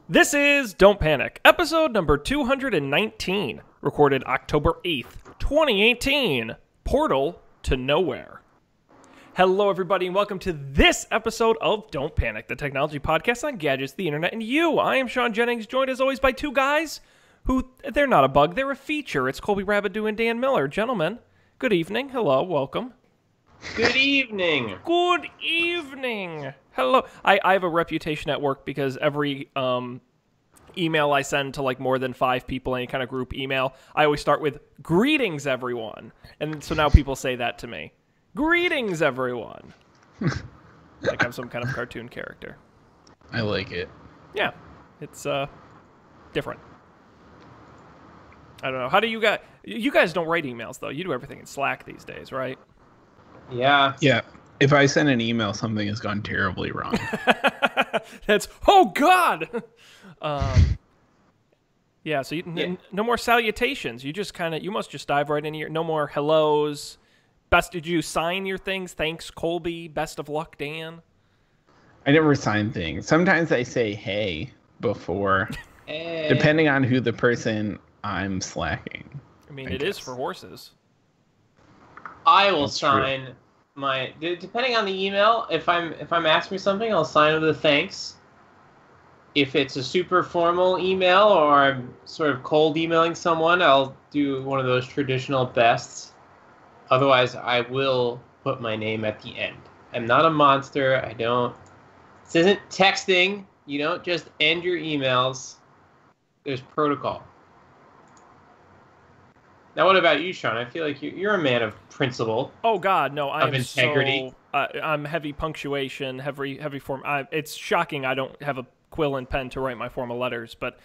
This is Don't Panic, episode number 219, recorded October 8th, 2018. Portal to Nowhere. Hello, everybody, and welcome to this episode of Don't Panic, the technology podcast on gadgets, the internet, and you. I am Sean Jennings, joined as always by two guys who, they're not a bug, they're a feature. It's Colby Rabideau and Dan Miller. Gentlemen, good evening. Hello, welcome. Good evening. Good evening. Hello. I have a reputation at work because every email I send to like more than 5 people, any kind of group email, I always start with greetings, everyone. And so now people say that to me. Greetings, everyone. Like I'm some kind of cartoon character. I like it. Yeah. It's different. I don't know. How do you guys don't write emails though. You do everything in Slack these days, right? Yeah. Yeah. If I send an email, something has gone terribly wrong. That's, oh God. Yeah, so no more salutations. You just you must just dive right into no more hellos. Did you sign your things? Thanks, Colby. Best of luck, Dan. I never sign things. Sometimes I say hey before, Hey. depending on who the person I'm slacking. I mean, it is for horses. I will That's true. sign my depending on the email. If I'm asked me something, I'll sign with a thanks. If it's a super formal email or I'm sort of cold emailing someone, I'll do one of those traditional bests. Otherwise, I will put my name at the end. I'm not a monster. This isn't texting. You don't just end your emails. There's protocol. Now, what about you, Sean? I feel like you're a man of principle. Oh God, no! I Of am integrity. I'm heavy punctuation, heavy form. It's shocking I don't have a quill and pen to write my formal letters, but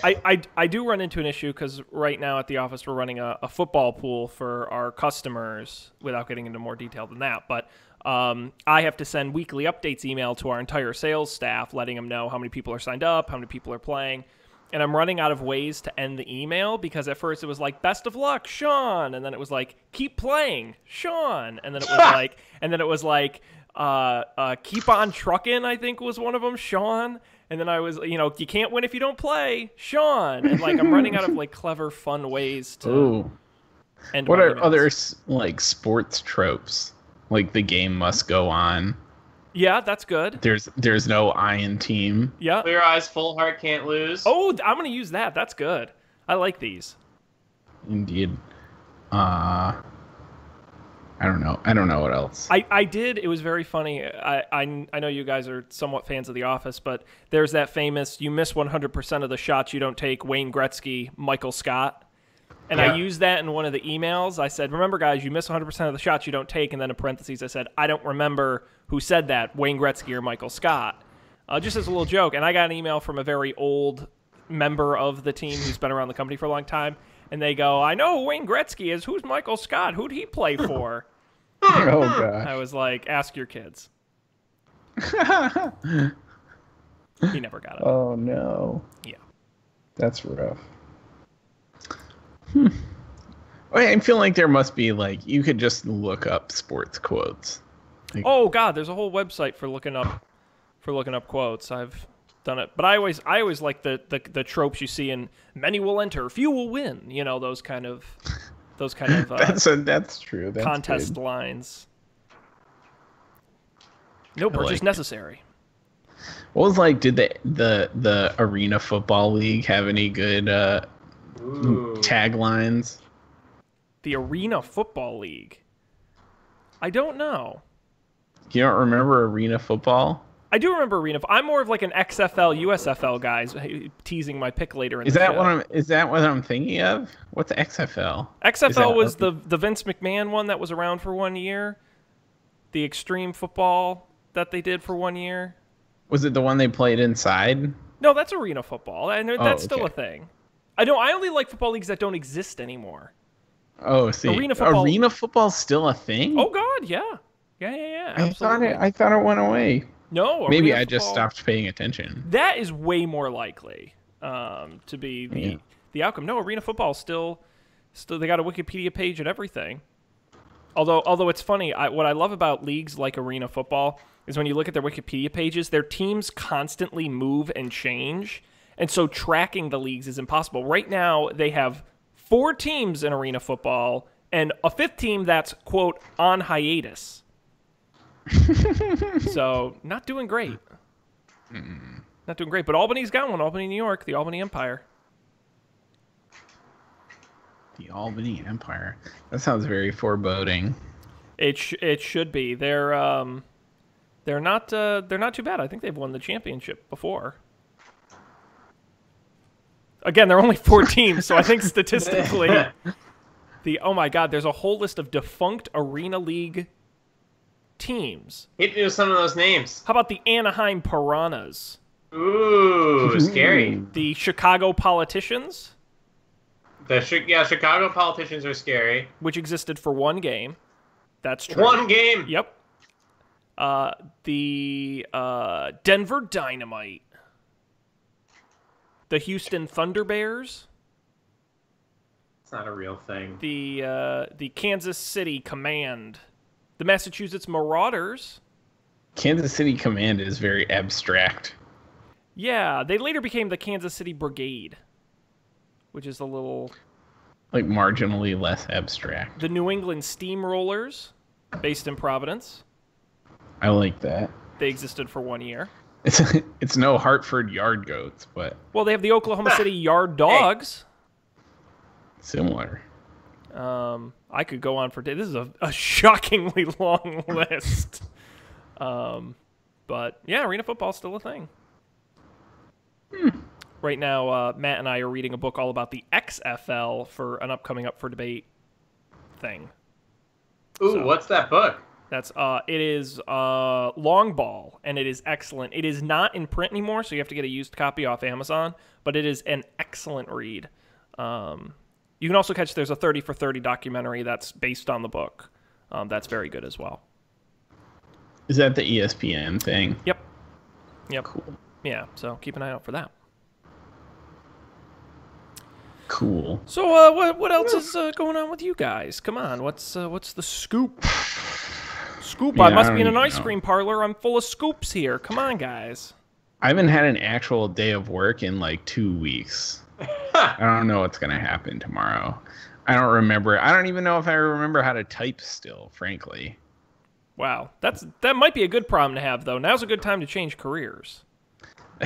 I do run into an issue because right now at the office we're running a football pool for our customers. Without getting into more detail than that, but I have to send weekly updates email to our entire sales staff, letting them know how many people are signed up, how many people are playing. And I'm running out of ways to end the email because at first it was like, best of luck, Sean. And then it was like, keep playing, Sean. And then it was like, keep on trucking, I think was one of them, Sean. And then I was, you can't win if you don't play, Sean. And like, I'm running out of like clever, fun ways to Ooh. end What my are emails. other like sports tropes? Like the game must go on. Yeah, that's good. There's no iron team. Yeah. Clear eyes, full heart, can't lose. Oh, I'm going to use that. That's good. I like these. Indeed. I don't know. I don't know what else. I did. It was very funny. I know you guys are somewhat fans of The Office, but there's that famous, you miss 100% of the shots you don't take, Wayne Gretzky, Michael Scott. And Yeah. I used that in one of the emails. I said, remember, guys, you miss 100% of the shots you don't take. And then in parentheses, I said, I don't remember who said that, Wayne Gretzky or Michael Scott. Just as a little joke. And I got an email from a very old member of the team who's been around the company for a long time. And they go, I know who Wayne Gretzky is. Who's Michael Scott? Who'd he play for? Oh gosh. I was like, ask your kids. He never got it. Oh no. Yeah. That's rough. I feel like there must be like you could just look up sports quotes. Oh God, there's a whole website for looking up quotes. I've done it, but I always like the tropes you see in many will enter, few will win. Those kind of That's true. That's contest good. lines. No I purchase like it. necessary. What was like? Did the Arena Football League have any good Ooh. taglines? The Arena Football League. I don't know. You don't remember Arena Football? I do remember Arena. I'm more of like an XFL, USFL guys, teasing my pick later in Is the that show. what I'm thinking of? What's XFL? XFL was the Vince McMahon one that was around for 1 year. The extreme football that they did for 1 year. Was it the one they played inside? No, that's arena football. I know that's still a okay. thing. I only like football leagues that don't exist anymore. Oh, see, Arena football- Arena football's still a thing. Oh God, yeah. Yeah. I thought Absolutely. I thought it went away. No, Maybe arena I just football- stopped paying attention. That is way more likely to be the outcome. No, arena football still they got a Wikipedia page and everything. Although it's funny, what I love about leagues like arena football is when you look at their Wikipedia pages, their teams constantly move and change. And so tracking the leagues is impossible. Right now, they have 4 teams in arena football and a 5th team that's, quote, on hiatus. So, not doing great. Not doing great. But Albany's got one. Albany, New York, the Albany Empire. The Albany Empire. That sounds very foreboding. It should be. They're not too bad. I think they've won the championship before. Again, there are only 4 teams, so I think statistically, oh my God, there's a whole list of defunct Arena League teams. Hit me with some of those names. How about the Anaheim Piranhas? Ooh, scary. The Chicago Politicians, Chicago Politicians are scary. which existed for 1 game. That's true. 1 game. Yep. The Denver Dynamite. The Houston Thunder Bears. It's not a real thing. The Kansas City Command. The Massachusetts Marauders. Kansas City Command is very abstract. Yeah, they later became the Kansas City Brigade, which is a little... Like marginally less abstract. The New England Steamrollers, based in Providence. I like that. They existed for 1 year. It's no Hartford Yard Goats, but Well, they have the Oklahoma City Yard Dogs. similar. I could go on for days. This is a shockingly long list. But yeah, arena football's still a thing. Right now, Matt and I are reading a book all about the XFL for an upcoming Up for Debate thing. Ooh, what's that book? That's it is long ball, and it is excellent. It is not in print anymore, so you have to get a used copy off Amazon, but it is an excellent read. You can also catch, there's a 30 for 30 documentary that's based on the book. That's very good as well. Is that the ESPN thing? Yep. Cool. Yeah, so keep an eye out for that. Cool. So what else is going on with you guys? Come on, what's the scoop? Scoop, I Yeah, must I be in don't an even ice know. cream parlor. I'm full of scoops here. Come on, guys. I haven't had an actual day of work in like 2 weeks. I don't know what's gonna happen tomorrow. I don't remember. I don't even know if I remember how to type still, frankly. Wow, that might be a good problem to have, though. Now's a good time to change careers.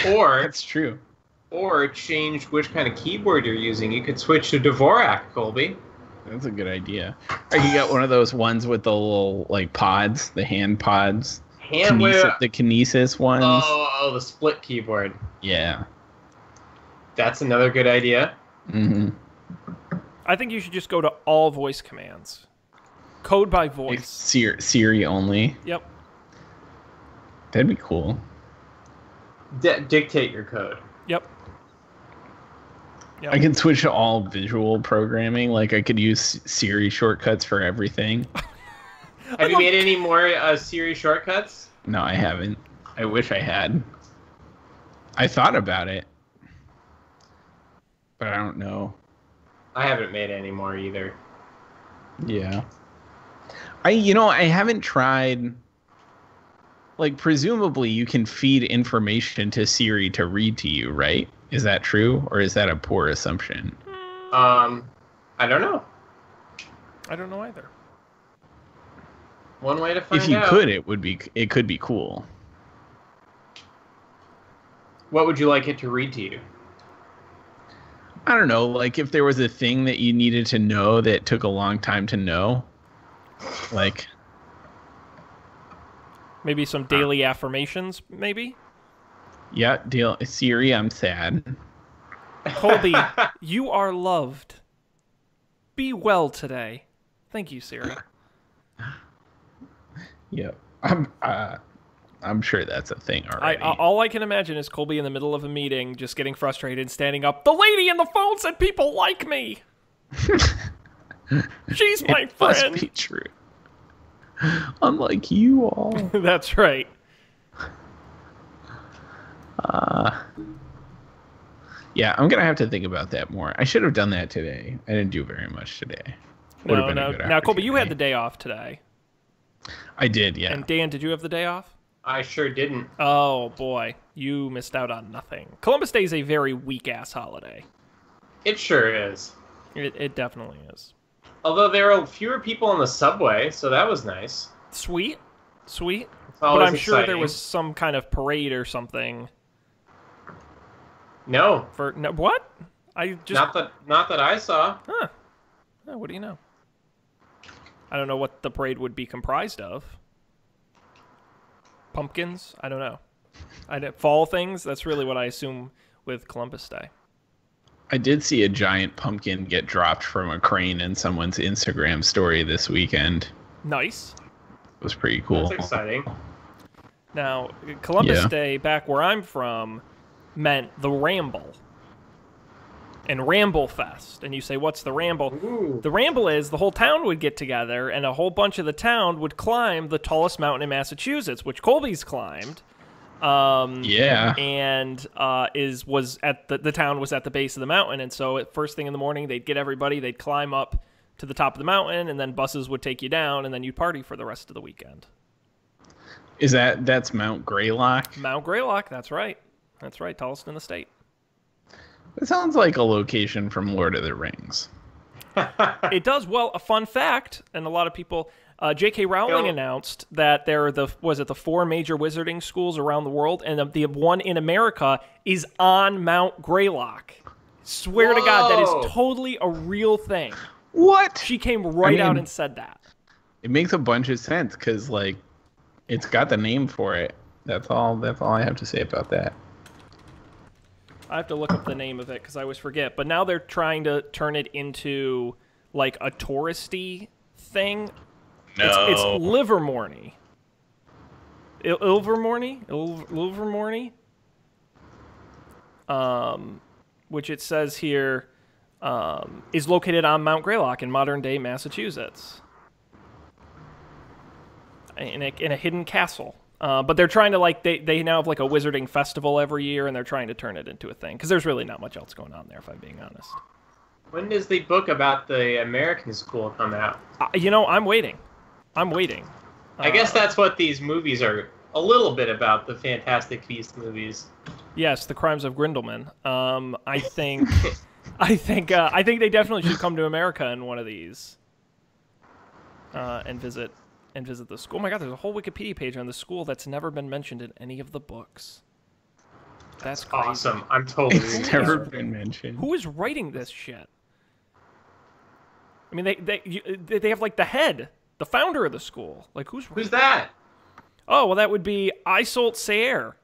Or That's true. or change which kind of keyboard you're using. You could switch to Dvorak, Colby. That's a good idea. Or you got one of those ones with the little like pods, the hand pods. The Kinesis ones. Oh, the split keyboard. Yeah. That's another good idea. Mm-hmm. I think you should just go to all voice commands. Code by voice. Siri only. Yep. That'd be cool. Dictate your code. Yep. I could switch to all visual programming. Like I could use Siri shortcuts for everything. Have you made any more Siri shortcuts? No, I haven't. I wish I had. I thought about it, but I don't know. I haven't made any more either. Yeah. I haven't tried. Like, presumably you can feed information to Siri to read to you, right? Is that true, or is that a poor assumption? I don't know. I don't know either. One way to find out. If you could, it could be cool. What would you like it to read to you? I don't know, like if there was a thing that you needed to know that took a long time to know, like Maybe some daily affirmations, maybe? yeah, Siri, I'm sad. Colby, you are loved. Be well today. Thank you, Siri. Yep. I'm sure that's a thing already. All I can imagine is Colby in the middle of a meeting, just getting frustrated and standing up. The lady in the phone said people like me. She's my it friend. must be true. Unlike you all. That's right. Yeah, I'm gonna have to think about that more. I should have done that today. I didn't do very much today. Would have been a good Now, Colby, you had opportunity. the day off today. I did, yeah. And Dan, did you have the day off? I sure didn't. Oh boy, you missed out on nothing. Columbus Day is a very weak-ass holiday. It sure is. It definitely is. Although there are fewer people on the subway, so that was nice. Sweet. It's But always I'm sure there exciting. was some kind of parade or something. No, What? I just not that I saw. Huh. Oh, what do you know? I don't know what the parade would be comprised of. Pumpkins? I don't know. Fall things? That's really what I assume with Columbus Day. I did see a giant pumpkin get dropped from a crane in someone's Instagram story this weekend. Nice. It was pretty cool. That's exciting. Now, Columbus Yeah. Day, back where I'm from, meant the Ramble. And Ramble Fest. And you say, what's the Ramble? Ooh. The Ramble is the whole town would get together and a whole bunch of the town would climb the tallest mountain in Massachusetts, which Colby's climbed. Yeah. And the town was at the base of the mountain, and so at first thing in the morning they'd get everybody, they'd climb up to the top of the mountain, and then buses would take you down, and then you'd party for the rest of the weekend. That's Mount Greylock? Mount Greylock, that's right, tallest in the state. It sounds like a location from Lord of the Rings. It does. Well, a fun fact, and a lot of people, J.K. Rowling announced that there are the 4 major wizarding schools around the world, and the one in America is on Mount Greylock. Swear to God, that Whoa. is totally a real thing. What? She came right out and said that. It makes a bunch of sense because, like, it's got the name for it. That's all I have to say about that. I have to look up the name of it because I always forget. But now they're trying to turn it into like a touristy thing. No. It's Livermore. Livermore. Which it says here is located on Mount Greylock in modern-day Massachusetts, in a hidden castle. But they're trying to, like, they now have like a wizarding festival every year, and they're trying to turn it into a thing because there's really not much else going on there, if I'm being honest. When does the book about the American school come out? I'm waiting. I guess that's what these movies are a little bit about, the Fantastic Beasts movies. Yes, the Crimes of Grindelwald. I think they definitely should come to America in one of these, and visit the school. Oh my God, there's a whole Wikipedia page on the school that's never been mentioned in any of the books. That's crazy. Awesome. I'm totally It's never been mentioned. Who is writing this shit? I mean, they have like the head, the founder of the school. Like Who's that? Oh, well, that would be Isolt Sayre,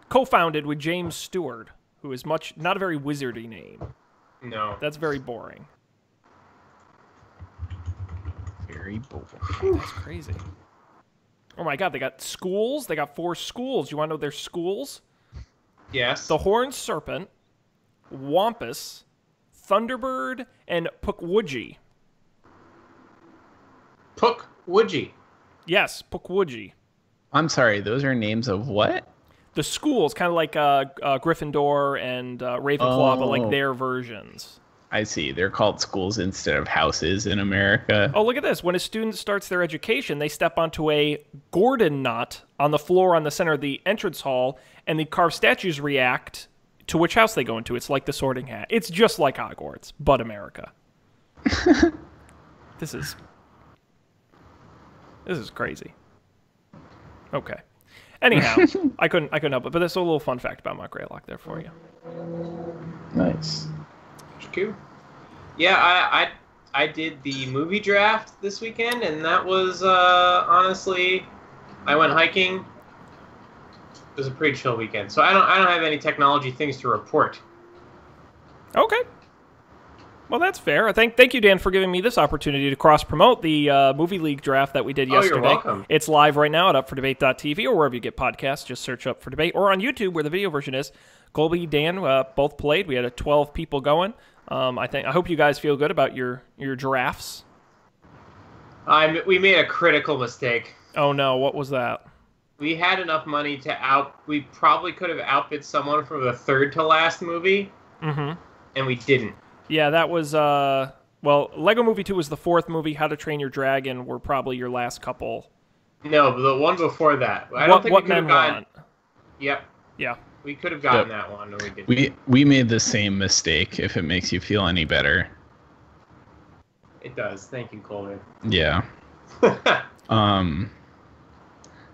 co-founded with James Stewart, who is not a very wizardy name. No. That's very boring. Very boring. That's crazy. Oh my God, they got schools. They got 4 schools. You want to know their schools? Yes. The Horned Serpent, Wampus, Thunderbird, and Pukwudgie. Pukwudgie. Yes, Pukwudgie. I'm sorry, those are names of what? The schools, kind of like Gryffindor and Ravenclaw, but like their versions. I see. They're called schools instead of houses in America. Oh, look at this. When a student starts their education, they step onto a Gordon knot on the floor on the center of the entrance hall, and the carved statues react to which house they go into. It's like the Sorting Hat. It's just like Hogwarts, but America. This is crazy. Okay. Anyhow, I couldn't help it, but that's a little fun fact about Mount Greylock there for you. Nice. Cool. Yeah, I did the movie draft this weekend, and that was honestly, I went hiking. It was a pretty chill weekend, so I don't have any technology things to report. Okay. Well, that's fair. Thank you, Dan, for giving me this opportunity to cross-promote the Movie League draft that we did yesterday. You're welcome. It's live right now at UpForDebate.tv or wherever you get podcasts. Just search Up for Debate, or on YouTube where the video version is. Colby, Dan, both played. We had 12 people going. I hope you guys feel good about your drafts. We made a critical mistake. Oh no, what was that? We had enough money we probably could have outbid someone for the third to last movie, and we didn't. Yeah, that was, Lego Movie 2 was the 4th movie. How to Train Your Dragon were probably your last couple No, but the one before that. I don't think we What could have Men gotten. Want. Yep, Yeah. we could have gotten Yep. that one, and we didn't. We made the same mistake. If it makes you feel any better. It does. Thank you, Colby. Yeah.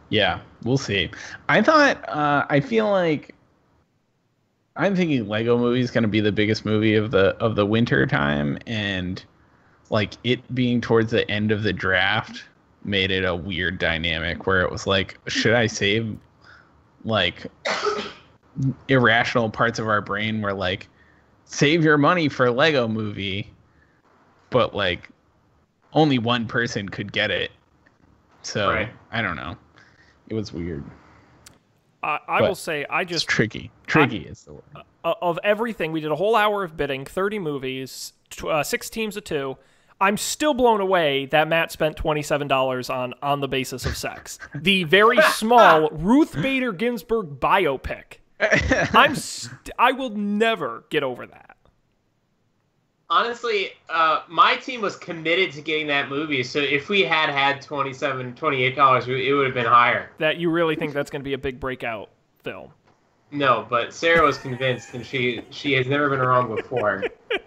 Yeah, we'll see. I thought. I feel like. I'm thinking Lego Movie is going to be the biggest movie of the winter time, and like it being towards the end of the draft made it a weird dynamic where it was like, should I save like irrational parts of our brain were like, save your money for Lego Movie, but like only one person could get it. So Right. I don't know. It was weird. I will say, It's tricky. Tricky is the word. Of everything, we did a whole hour of bidding, 30 movies, 6 teams of 2. I'm still blown away that Matt spent $27 on the basis of sex. The very small Ruth Bader Ginsburg biopic. I will never get over that. Honestly, my team was committed to getting that movie, so if we had $27, $28, it would have been higher. That you really think that's going to be a big breakout film. No, but Sarah was convinced, and she has never been wrong before.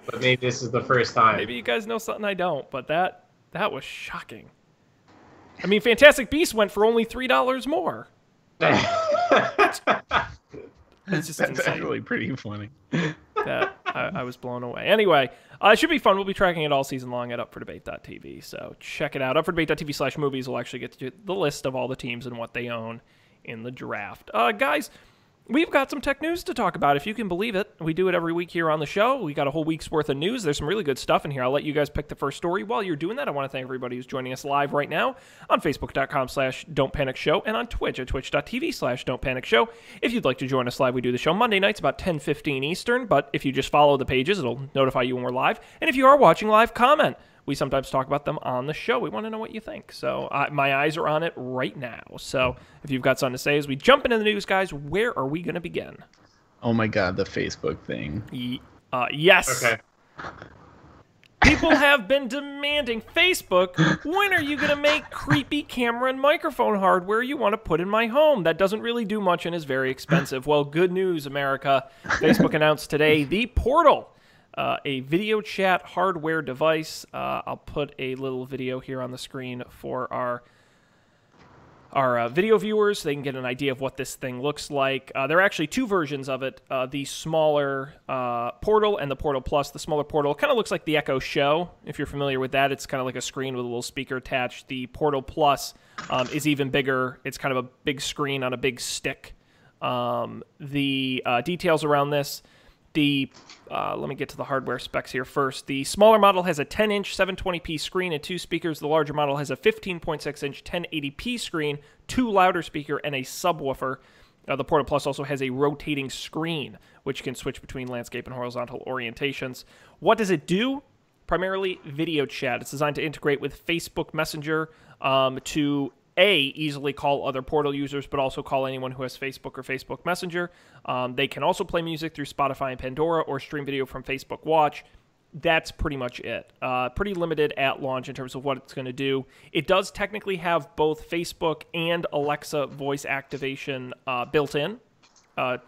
But maybe this is the first time. Maybe you guys know something I don't, but that was shocking. I mean, Fantastic Beasts went for only $3 more. It's just That's insane. actually pretty funny. That I was blown away. Anyway, it should be fun. We'll be tracking it all season long at UpForDebate.tv, so check it out. UpForDebate.tv/movies will actually get you the list of all the teams and what they own in the draft. Guys, we've got some tech news to talk about, if you can believe it. We do it every week here on the show. We got a whole week's worth of news. There's some really good stuff in here. I'll let you guys pick the first story. While you're doing that, I want to thank everybody who's joining us live right now on Facebook.com/Don'tPanicShow and on Twitch at Twitch.tv/Don'tPanicShow. If you'd like to join us live, we do the show Monday nights about 10:15 Eastern, but if you just follow the pages, it'll notify you when we're live. And if you are watching live, comment. We sometimes talk about them on the show. We want to know what you think. So my eyes are on it right now. So if you've got something to say as we jump into the news, guys, where are we going to begin? Oh my god, the Facebook thing. Yes. Okay. People have been demanding, Facebook, when are you going to make creepy camera and microphone hardware you want to put in my home? That doesn't really do much and is very expensive. Well, good news, America. Facebook announced today the Portal. A video chat hardware device. I'll put a little video here on the screen for our video viewers. They can get an idea of what this thing looks like. There are actually 2 versions of it. The smaller Portal and the Portal Plus. The smaller Portal kind of looks like the Echo Show. If you're familiar with that, it's kind of like a screen with a little speaker attached. The Portal Plus is even bigger. It's kind of a big screen on a big stick. The details around this. Let me get to the hardware specs here first. The smaller model has a 10-inch 720p screen and 2 speakers. The larger model has a 15.6-inch 1080p screen, 2 louder speaker, and a subwoofer. The Portal Plus also has a rotating screen, which can switch between landscape and horizontal orientations. What does it do? Primarily video chat. It's designed to integrate with Facebook Messenger to easily call other Portal users, but also call anyone who has Facebook or Facebook Messenger. They can also play music through Spotify and Pandora or stream video from Facebook Watch. That's pretty much it. Pretty limited at launch in terms of what it's going to do. It does technically have both Facebook and Alexa voice activation built in, so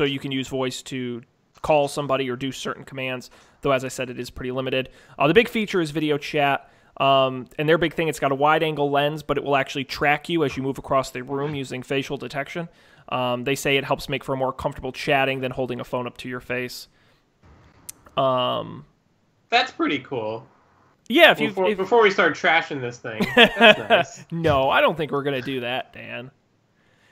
you can use voice to call somebody or do certain commands, though as I said, it is pretty limited. The big feature is video chat. And their big thing, it's got a wide-angle lens, but it will actually track you as you move across the room using facial detection. They say it helps make for more comfortable chatting than holding a phone up to your face. That's pretty cool. Yeah, before we start trashing this thing. That's nice. No, I don't think we're going to do that, Dan.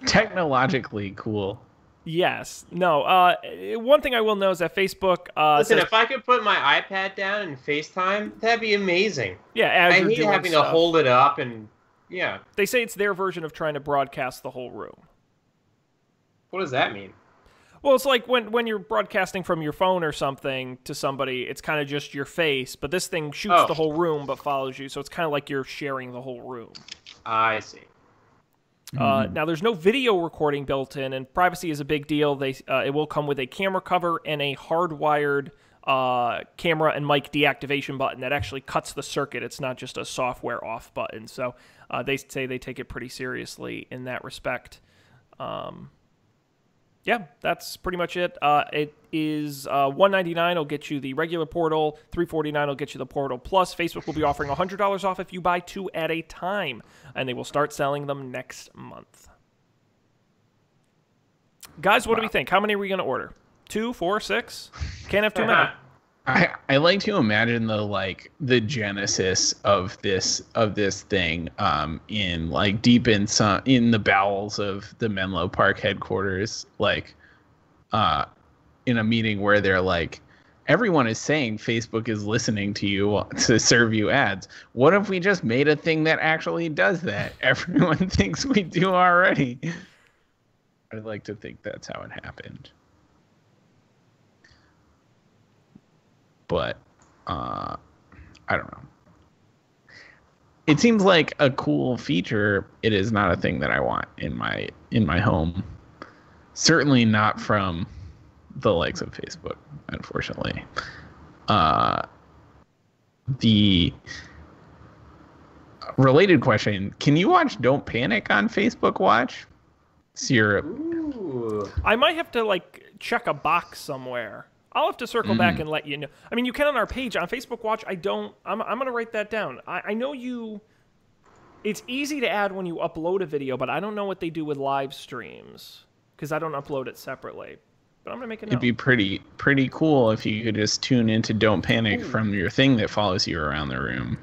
Technologically cool. Yes. No. One thing I will know is that Facebook. Listen, if I could put my iPad down and FaceTime, that'd be amazing. Yeah, as I you're hate doing having stuff. to hold it up and yeah. They say it's their version of trying to broadcast the whole room. What does that mean? Well, it's like when you're broadcasting from your phone or something to somebody, it's kind of just your face, but this thing shoots the whole room but follows you, so it's kind of like you're sharing the whole room. I see. Now, there's no video recording built in, and privacy is a big deal. It will come with a camera cover and a hardwired camera and mic deactivation button that actually cuts the circuit. It's not just a software off button. So they say they take it pretty seriously in that respect. Yeah, that's pretty much it. It is $199 will get you the regular portal, $349 will get you the portal plus. Facebook will be offering $100 off if you buy 2 at a time, and they will start selling them next month. Guys, what do we think? How many are we going to order? 2, 4, 6? Can't have too many. I like to imagine the genesis of this thing in like deep in the bowels of the Menlo Park headquarters, like in a meeting where they're like, everyone is saying Facebook is listening to you to serve you ads. What if we just made a thing that actually does that? Everyone thinks we do already. I'd like to think that's how it happened. But I don't know. It seems like a cool feature. It is not a thing that I want in my home. Certainly not from the likes of Facebook, unfortunately. The related question: can you watch Don't Panic on Facebook Watch? Ooh. I might have to like check a box somewhere. I'll have to circle back and let you know. I mean, you can on our page on Facebook Watch. I'm going to write that down. I know you. It's easy to add when you upload a video, but I don't know what they do with live streams because I don't upload it separately. But I'm going to make a note. It'd be pretty cool if you could just tune into Don't Panic from your thing that follows you around the room.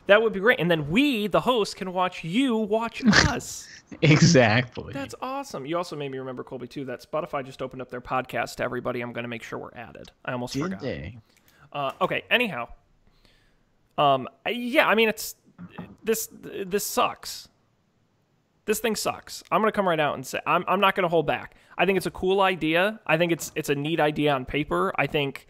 That would be great. And then we, the host, can watch you watch us. Exactly. That's awesome. You also made me remember, Colby, too, that Spotify just opened up their podcast to everybody. I'm going to make sure we're added. I almost forgot. Did they? Okay, anyhow. Yeah, I mean, this sucks. This thing sucks. I'm going to come right out and say, I'm not going to hold back. I think it's a cool idea. I think it's a neat idea on paper. I think,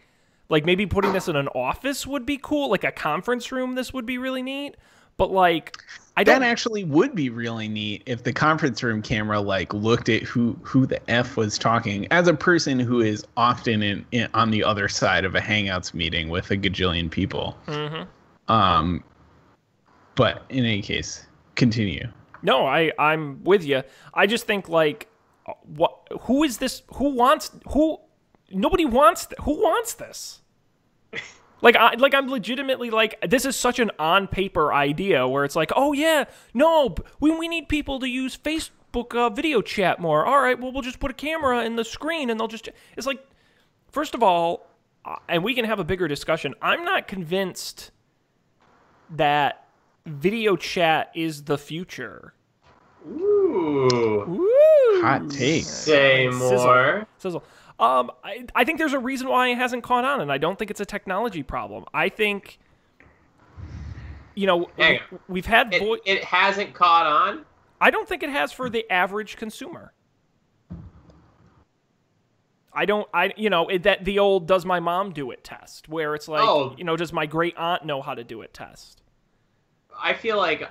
like, maybe putting this in an office would be cool. Like a conference room, this would be really neat. But, like, that actually would be really neat if the conference room camera like looked at who the F was talking, as a person who is often in on the other side of a Hangouts meeting with a gajillion people. Mm-hmm. But in any case, continue. No, I'm with you. I just think like, who is this? Nobody wants. Who wants this? I'm legitimately like, this is such an on-paper idea where it's like, oh, yeah, no, we need people to use Facebook video chat more. All right, well, we'll just put a camera in the screen and they'll just... It's like, first of all, and we can have a bigger discussion, I'm not convinced that video chat is the future. Ooh. Hot take. Say more. Sizzle. I think there's a reason why it hasn't caught on, and I don't think it's a technology problem. I think, we've had... It hasn't caught on? I don't think it has for the average consumer. The old does my mom do it test, where it's like, does my great aunt know how to do it test? I feel like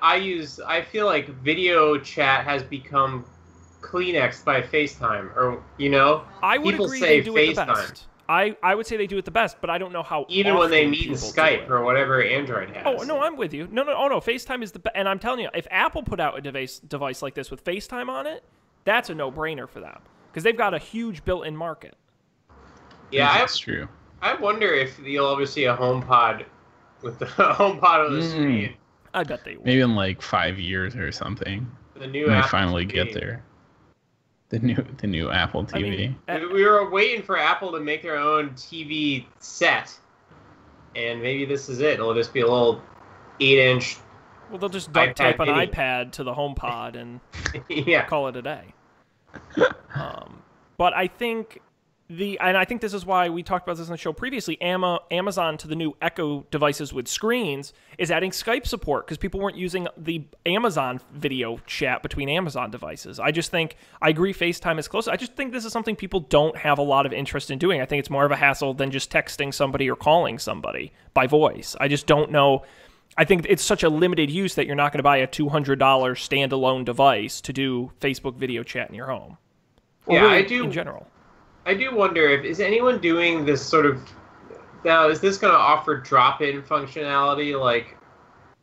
video chat has become Kleenex by FaceTime, or I would people agree say they do FaceTime. it the best. I would say they do it the best, but I don't know how even when they often meet in people Skype do it. or whatever Android has. Oh no, I'm with you. No, FaceTime is the best, and I'm telling you, if Apple put out a device like this with FaceTime on it, that's a no-brainer for them because they've got a huge built-in market. Yeah, that's true. I wonder if you'll ever see a HomePod with the HomePod on the screen. I bet they will. Maybe in like 5 years or something. The new when they Apple finally TV. get there. The new Apple TV. We were waiting for Apple to make their own TV set, and maybe this is it. It'll just be a little 8-inch. Well, they'll just duct tape an mini. iPad to the HomePod and Yeah. call it a day. But I think and I think this is why we talked about this on the show previously. Amazon to the new Echo devices with screens is adding Skype support because people weren't using the Amazon video chat between Amazon devices. I agree FaceTime is close. I just think this is something people don't have a lot of interest in doing. I think it's more of a hassle than just texting somebody or calling somebody by voice. I just don't know. I think it's such a limited use that you're not going to buy a $200 standalone device to do Facebook video chat in your home. Or Yeah, really I do. in general. I do wonder if is anyone doing this sort of now. Is this going to offer drop-in functionality like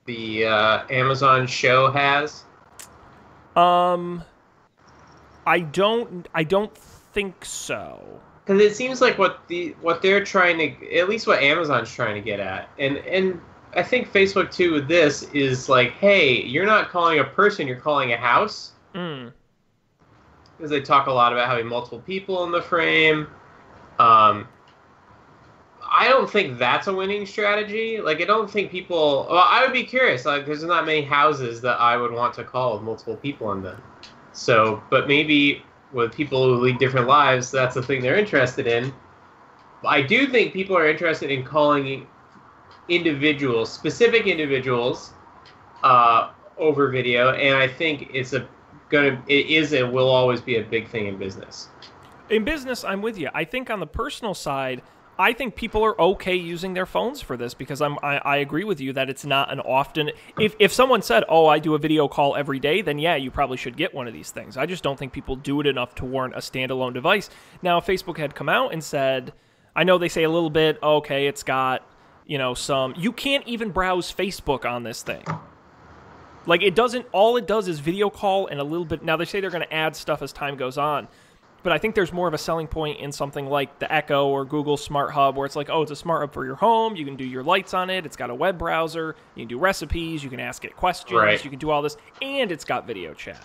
the Amazon Show has? I don't think so. Because it seems like what they're trying to, at least what Amazon's trying to get at, and I think Facebook too with this is like, hey, you're not calling a person, you're calling a house. Mm. Because they talk a lot about having multiple people in the frame. I don't think that's a winning strategy. Like, I don't think people. Well, I would be curious. Like, there's not many houses that I would want to call with multiple people in them. So, but maybe with people who lead different lives, that's the thing they're interested in. I do think people are interested in calling individuals, specific individuals, over video, and I think it is and will always be a big thing in business. In business, I'm with you. I think on the personal side, I think people are okay using their phones for this because I agree with you that it's not an often. If someone said, "Oh, I do a video call every day," then yeah, you probably should get one of these things. I just don't think people do it enough to warrant a standalone device. Now, if Facebook had come out and said, I know they say a little bit, okay, it's got some. You can't even browse Facebook on this thing. Like it doesn't. All it does is video call and a little bit. Now they say they're going to add stuff as time goes on. But I think there's more of a selling point in something like the Echo or Google Smart Hub where it's like, oh, it's a smart hub for your home. You can do your lights on it. It's got a web browser. You can do recipes. You can ask it questions. Right. You can do all this. And it's got video chat,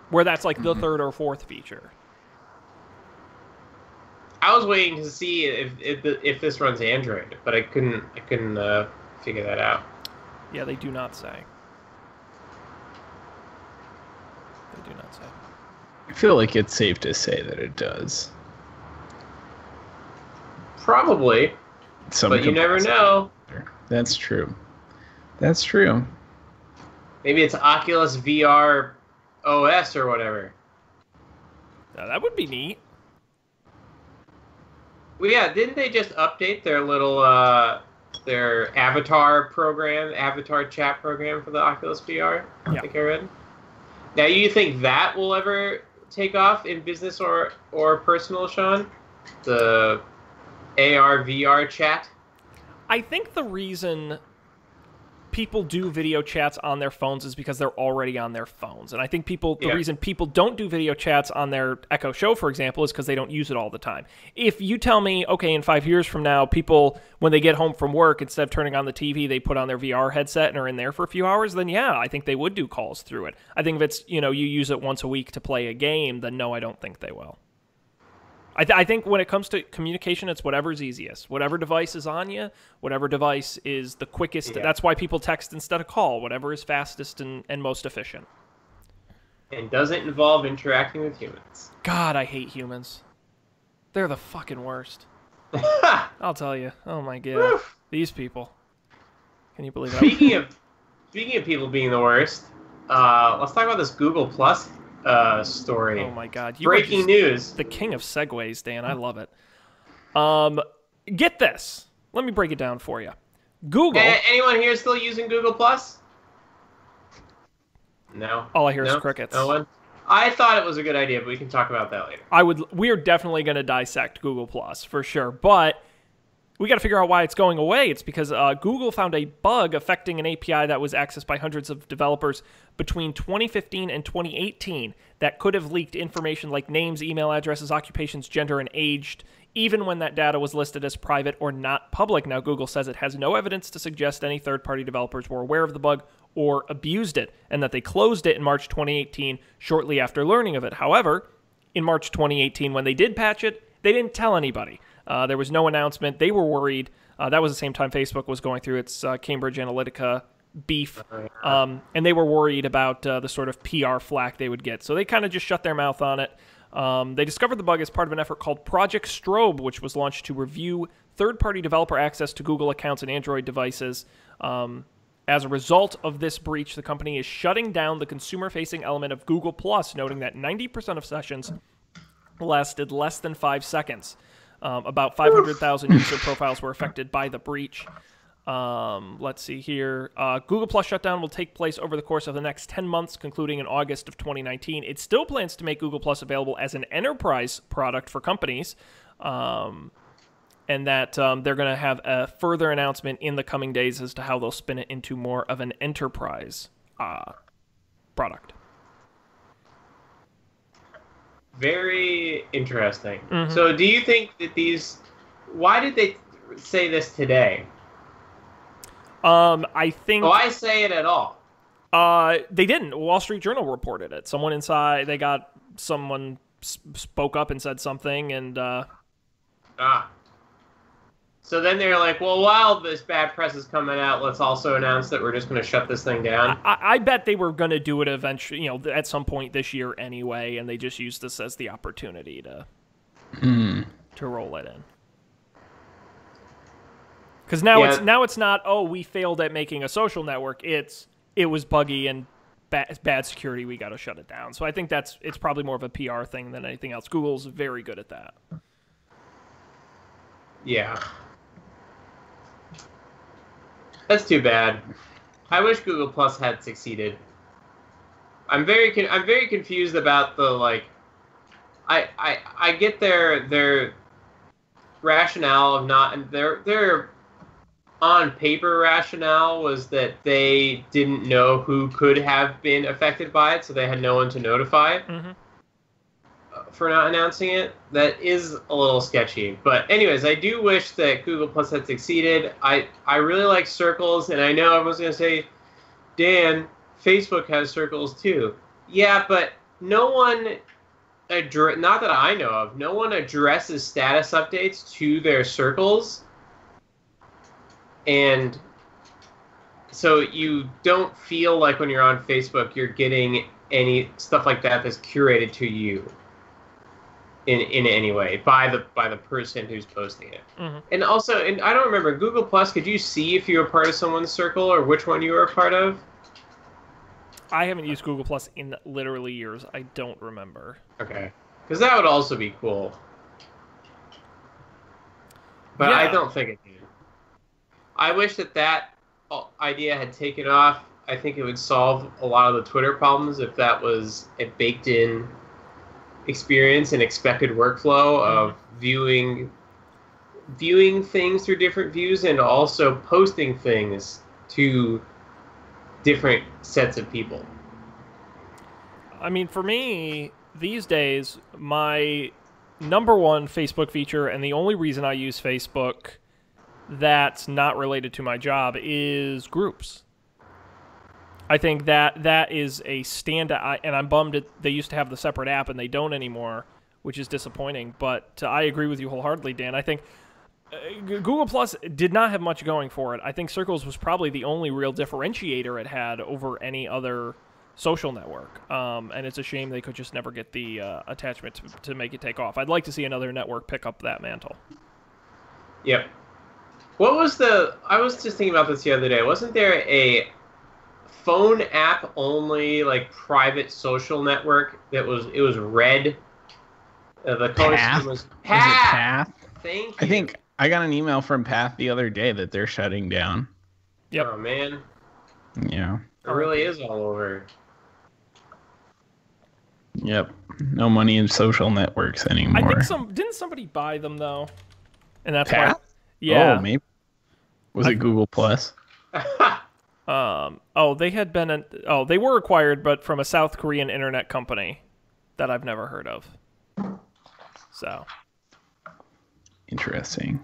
where that's like the third or fourth feature. I was waiting to see if this runs Android, but I couldn't figure that out. Yeah, they do not say. They do not say. I feel like it's safe to say that it does. Probably, but you never know. That's true. That's true. Maybe it's Oculus VR OS or whatever. Now, that would be neat. Well, yeah, didn't they just update their little their avatar chat program for the Oculus VR? Yeah. I think I read. Now, you think that will ever take off in business or personal, Sean? The AR VR chat? I think the reason people do video chats on their phones is because they're already on their phones. And I think the reason people don't do video chats on their Echo Show, for example, is because they don't use it all the time. If you tell me, okay, in 5 years from now, people, when they get home from work, instead of turning on the TV, they put on their VR headset and are in there for a few hours, then yeah, I think they would do calls through it. I think if it's, you use it once a week to play a game, then no, I don't think they will. I think when it comes to communication, it's whatever's easiest. Whatever device is on you, whatever device is the quickest. Yeah. That's why people text instead of call. Whatever is fastest and most efficient. And doesn't involve interacting with humans. God, I hate humans. They're the fucking worst. I'll tell you. Oh my god. Oof. These people. Can you believe that? Speaking of people being the worst, let's talk about this Google Plus story. Oh my god. Breaking news. The king of segues, Dan. I love it. Get this. Let me break it down for you. Google. Anyone here still using Google Plus? No. All I hear is crickets. No one? I thought it was a good idea, but we can talk about that later. We are definitely going to dissect Google Plus for sure, but we got to figure out why it's going away. It's because Google found a bug affecting an API that was accessed by hundreds of developers between 2015 and 2018 that could have leaked information like names, email addresses, occupations, gender, and age, even when that data was listed as private or not public. Now, Google says it has no evidence to suggest any third-party developers were aware of the bug or abused it, and that they closed it in March 2018 shortly after learning of it. However, in March 2018, when they did patch it, they didn't tell anybody. There was no announcement. They were worried. That was the same time Facebook was going through its Cambridge Analytica beef, and they were worried about the sort of PR flack they would get. So they kind of just shut their mouth on it. They discovered the bug as part of an effort called Project Strobe, which was launched to review third-party developer access to Google accounts and Android devices. As a result of this breach, the company is shutting down the consumer-facing element of Google+, noting that 90% of sessions lasted less than 5 seconds. About 500,000 user profiles were affected by the breach. Let's see here. Google Plus shutdown will take place over the course of the next 10 months, concluding in August of 2019. It still plans to make Google Plus available as an enterprise product for companies, and that they're going to have a further announcement in the coming days as to how they'll spin it into more of an enterprise product. Very interesting. Mm-hmm. So do you think that why did they say this today? I think... Why say it at all? They didn't. Wall Street Journal reported it. Someone spoke up and said something, and... So then they're like, well, while this bad press is coming out, let's also announce that we're just going to shut this thing down. I bet they were going to do it eventually, at some point this year anyway, and they just used this as the opportunity to roll it in. Because now it's not, oh, we failed at making a social network. It was buggy and bad security. We got to shut it down. So I think it's probably more of a PR thing than anything else. Google's very good at that. Yeah. That's too bad. I wish Google Plus had succeeded. I'm very confused about the I get their rationale of not, and their on paper rationale was that they didn't know who could have been affected by it, so they had no one to notify. Mm-hmm. For not announcing it. That is a little sketchy. But anyways, I do wish that Google Plus had succeeded. I really like Circles, and I know everyone's going to say, Dan, Facebook has Circles too. Yeah, but no one, not that I know of, no one addresses status updates to their Circles. And so you don't feel like when you're on Facebook, you're getting any stuff like that that's curated to you. In any way by the person who's posting it. Mm-hmm. And also, and I don't remember, Google Plus, could you see if you were part of someone's circle or which one you were a part of? I haven't used Google Plus in literally years. I don't remember. Okay. Because that would also be cool. But yeah. I don't think it did. I wish that idea had taken off. I think it would solve a lot of the Twitter problems if that was a baked-in experience and expected workflow of viewing things through different views and also posting things to different sets of people. I mean, for me, these days, my number one Facebook feature and the only reason I use Facebook that's not related to my job is groups. I think that is a standout, and I'm bummed they used to have the separate app and they don't anymore, which is disappointing. But I agree with you wholeheartedly, Dan. I think Google Plus did not have much going for it. I think Circles was probably the only real differentiator it had over any other social network, and it's a shame they could just never get the attachment to make it take off. I'd like to see another network pick up that mantle. Yep. I was just thinking about this the other day. Wasn't there a phone app only private social network that was Red? The Path? was Path. Was it Path? Thank you. I think I got an email from Path the other day that they're shutting down. Yep. Oh man. Yeah. It really is all over. Yep. No money in social networks anymore. I think didn't somebody buy them though? And that's Path? why. Yeah. Oh, maybe. Was it Google Plus? They had been they were acquired, but from a South Korean internet company that I've never heard of. So interesting.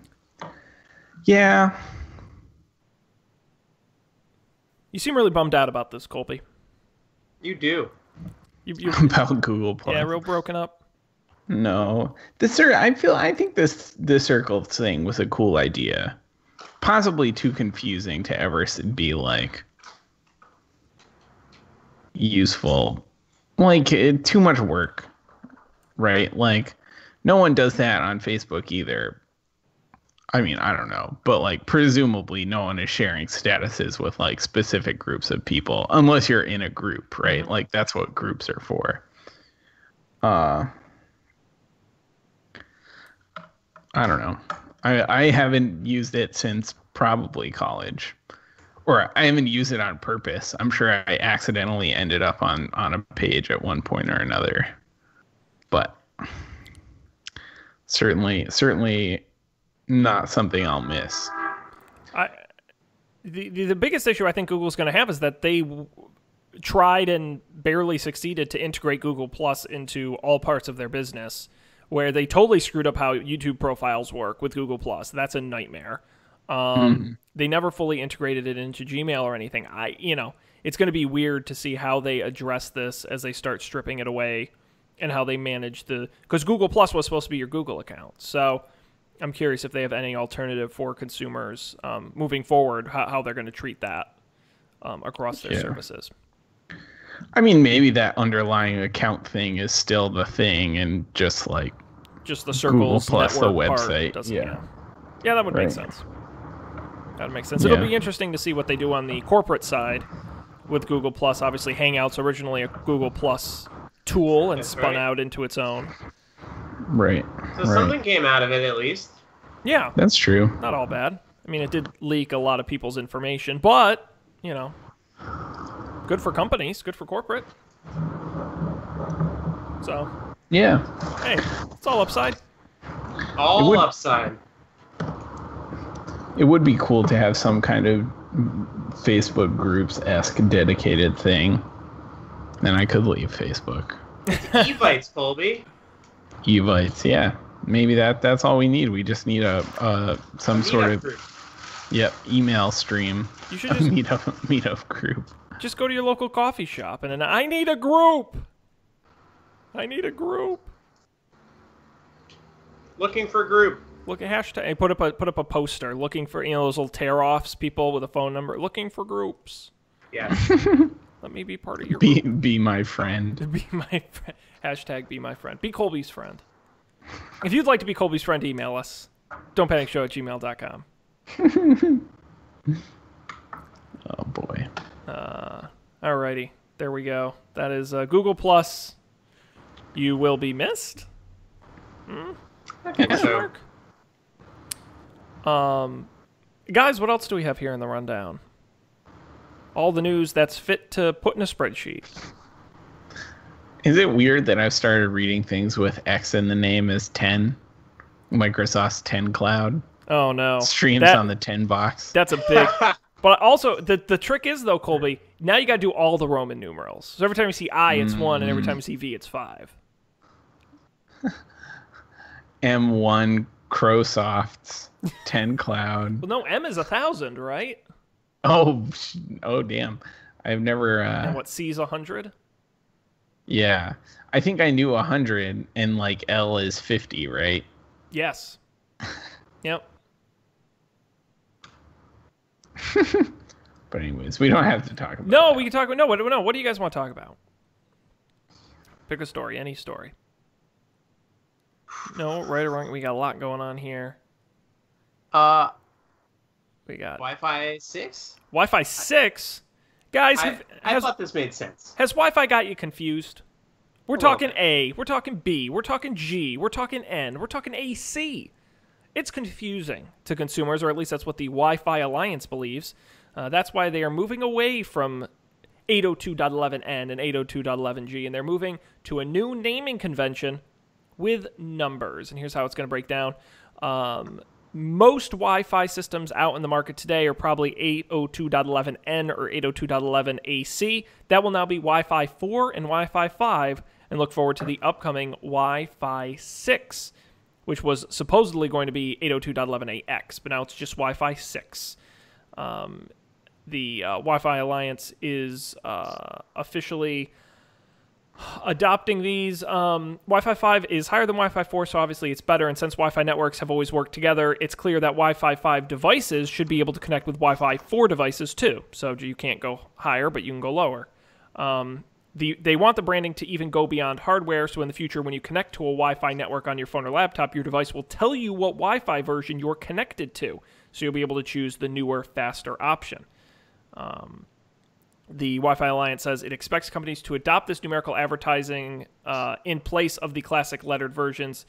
Yeah. You seem really bummed out about this, Colby. You do. You about Google Plus. Yeah, real broken up. No. I think this circle thing was a cool idea. Possibly too confusing to ever be useful. Too much work. Right? No one does that on Facebook either. I mean, I don't know, but presumably no one is sharing statuses with specific groups of people unless you're in a group, right? That's what groups are for. I don't know. I haven't used it since probably college. Or I haven't used it on purpose. I'm sure I accidentally ended up on a page at one point or another. But certainly not something I'll miss. The biggest issue I think Google's going to have is that they tried and barely succeeded to integrate Google Plus into all parts of their business, where they totally screwed up how YouTube profiles work with Google Plus. That's a nightmare. They never fully integrated it into Gmail or anything. It's going to be weird to see how they address this as they start stripping it away and how they manage because Google Plus was supposed to be your Google account. So I'm curious if they have any alternative for consumers moving forward, how they're going to treat that across their services. I mean, maybe that underlying account thing is still the thing, and just the Circles Google Plus, the website. Yeah, that would make sense. That makes sense. It'll be interesting to see what they do on the corporate side with Google Plus. Obviously, Hangouts originally a Google Plus tool and spun out into its own. Right. So something came out of it at least. Yeah. That's true. Not all bad. I mean, it did leak a lot of people's information, but, good for companies, good for corporate. So. Yeah. Hey, it's all upside. All upside. It would be cool to have some kind of Facebook groups-esque dedicated thing. Then I could leave Facebook. Evites, Colby. Evites, yeah. Maybe that's all we need. We just need some sort of group. Email stream. You should just meetup group. Just go to your local coffee shop and then I need a group. Looking for a group. Look at hashtag. Put up a poster looking for those little tear-offs people with a phone number looking for groups. Yeah. Let me be part of your group. Be my friend. Be my friend. Hashtag be my friend. Be Colby's friend. If you'd like to be Colby's friend, email us. don'tpanicshow@gmail.com. Oh boy. Alrighty, there we go. That is Google Plus. You will be missed. I think so. Guys, what else do we have here in the rundown? All the news that's fit to put in a spreadsheet. Is it weird that I've started reading things with X in the name as 10? Microsoft's 10 Cloud. Oh, no. Streams on the 10 box. That's a big... But also, the trick is, though, Colby, now you got to do all the Roman numerals. So every time you see I, it's 1, and every time you see V, it's 5. M1 Crowsoft's 10 Cloud. Well, no, M is 1,000, right? Oh, damn. I've never... And what, C is 100? Yeah. I think I knew 100, and, L is 50, right? Yes. Yep. But anyways, we don't have to talk about that. We can talk about... No, what do you guys want to talk about? Pick a story, any story. No, right or wrong, we got a lot going on here. We got... Wi-Fi 6? Wi-Fi 6? Guys, I thought this made sense. Has Wi-Fi got you confused? We're talking A, we're talking B, we're talking G, we're talking N, we're talking AC. It's confusing to consumers, or at least that's what the Wi-Fi Alliance believes. That's why they are moving away from 802.11n and 802.11g, and they're moving to a new naming convention with numbers. And here's how it's going to break down. Most Wi-Fi systems out in the market today are probably 802.11n or 802.11ac. That will now be Wi-Fi 4 and Wi-Fi 5, and look forward to the upcoming Wi-Fi 6, which was supposedly going to be 802.11ax, but now it's just Wi-Fi 6. The Wi-Fi Alliance is officially adopting these. Wi-Fi 5 is higher than Wi-Fi 4, so obviously it's better, and since Wi-Fi networks have always worked together, it's clear that Wi-Fi 5 devices should be able to connect with Wi-Fi 4 devices too, so you can't go higher, but you can go lower. They want the branding to even go beyond hardware, so in the future, when you connect to a Wi-Fi network on your phone or laptop, your device will tell you what Wi-Fi version you're connected to, so you'll be able to choose the newer, faster option. The Wi-Fi Alliance says it expects companies to adopt this numerical advertising in place of the classic lettered versions.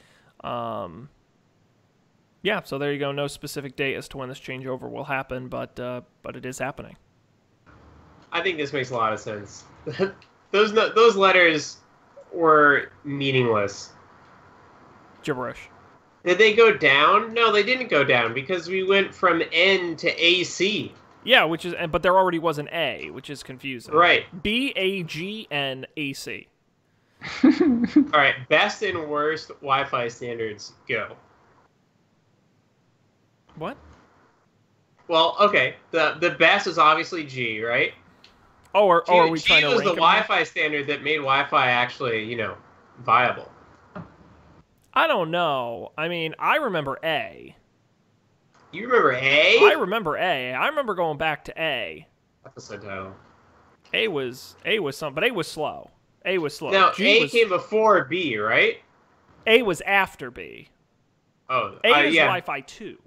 Yeah, so there you go. No specific date as to when this changeover will happen, but it is happening. I think this makes a lot of sense. Those letters were meaningless. Gibberish. Did they go down? No, they didn't go down because we went from N to AC. Yeah, but there already was an A, which is confusing. Right. BAGNAC. All right, best and worst Wi-Fi standards, go. What? Well, okay, the best is obviously G, right? Are we trying to rank G was the them? Wi-Fi standard that made Wi-Fi actually, viable. I don't know. I mean, I remember A. You remember A? I remember A. I remember going back to A. Episode title. A was something, but A was slow. A was slow. Now, A came before B, right? A was after B. Oh, A is yeah. Wi-Fi 2.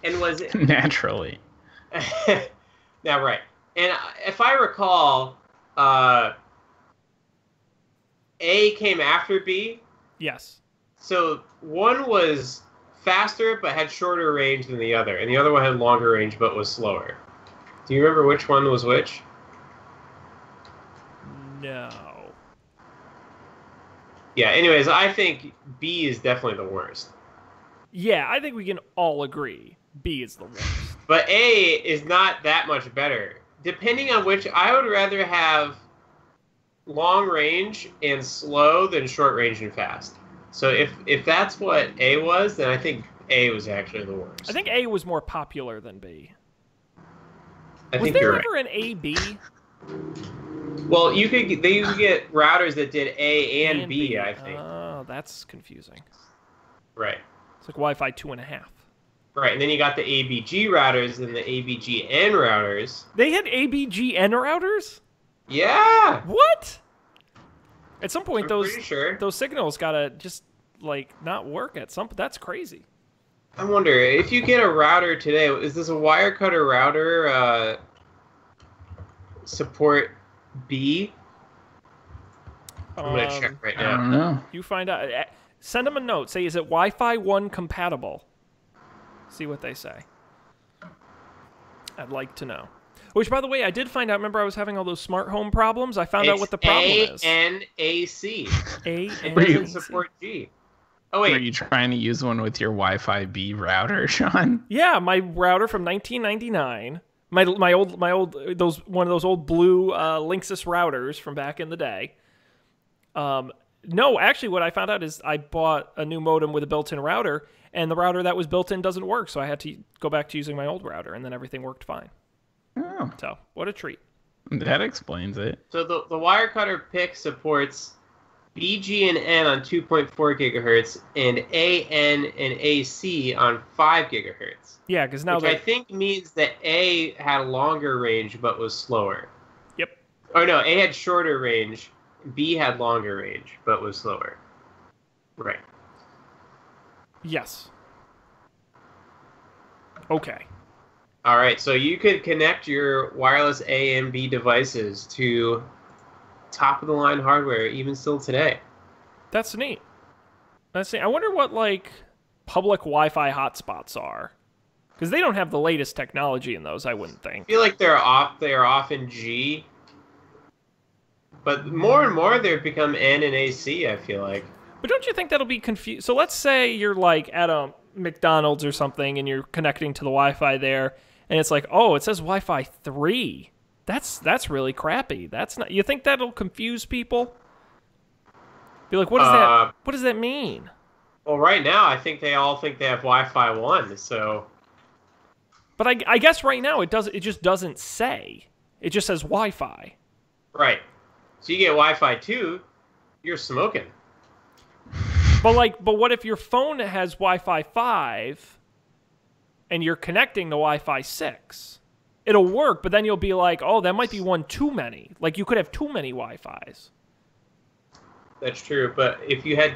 And was it... Naturally. Now, right. And if I recall, A came after B. Yes. So one was faster but had shorter range than the other, and the other one had longer range but was slower. Do you remember which one was which? No. Yeah, anyways, I think B is definitely the worst. Yeah, I think we can all agree B is the worst. But A is not that much better. Depending on which, I would rather have long range and slow than short range and fast. So if that's what A was, then I think A was actually the worst. I think A was more popular than B. Was there ever an AB? Well, they could get routers that did A and B, I think. Oh, that's confusing. Right. It's like Wi-Fi 2.5. Right, and then you got the ABG routers and the ABGN routers. They had ABGN routers? Yeah. What? At some point, pretty sure. those signals gotta just not work at some. That's crazy. I wonder if you get a router today. Is this a Wirecutter router? Support B? I'm gonna check right I now. don't know. You find out. Send them a note. Say, is it Wi-Fi 1 compatible? See what they say. I'd like to know. Which, by the way, I did find out. Remember, I was having all those smart home problems. I found out what the problem is. ANAC. ANAC. Support G. Oh wait. Were you trying to use one with your Wi-Fi B router, Sean? Yeah, my router from 1999. My old one of those old blue Linksys routers from back in the day. No, actually, what I found out is I bought a new modem with a built-in router, and the router that was built in doesn't work, so I had to go back to using my old router, and then everything worked fine. Oh, So, what a treat. that explains it. So the Wirecutter PIC supports BG and N on 2.4 gigahertz and AN and AC on 5 gigahertz. Yeah, because now Which I think means that A had longer range but was slower. Yep. Oh no, A had shorter range. B had longer range but was slower. Right. Yes. Okay. All right, so you could connect your wireless A and B devices to top-of-the-line hardware even still today. That's neat. That's neat. I wonder what, public Wi-Fi hotspots are. Because they don't have the latest technology in those, I wouldn't think. I feel like they're off in G. But more and more they've become N and AC, I feel like. But don't you think that'll be confused? So let's say you're, at a McDonald's or something, and you're connecting to the Wi-Fi there, and it's like, oh, it says Wi-Fi 3. That's really crappy. That's not. You think that'll confuse people? Be like, what does that mean? Well, right now I think they all think they have Wi-Fi 1, so. But I guess right now it just doesn't say. It just says Wi-Fi. Right. So you get Wi-Fi 2, you're smoking. But what if your phone has Wi-Fi 5 and you're connecting to Wi-Fi 6? It'll work, but then you'll be like, oh, that might be one too many. Like, you could have too many Wi-Fis. That's true, but if you had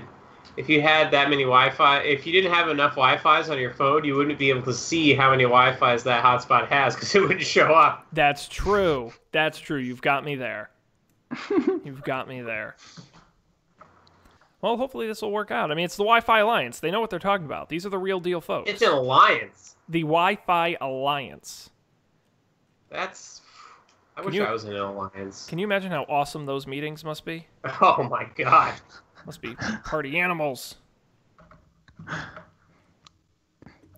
that many Wi-Fi, if you didn't have enough Wi-Fis on your phone, you wouldn't be able to see how many Wi-Fis that hotspot has because it wouldn't show up. That's true. That's true. You've got me there. You've got me there. Well, hopefully this will work out. I mean, it's the Wi-Fi Alliance. They know what they're talking about. These are the real deal folks. It's an alliance. The Wi-Fi Alliance. I wish I was in an alliance. Can you imagine how awesome those meetings must be? Oh my god. Must be party animals.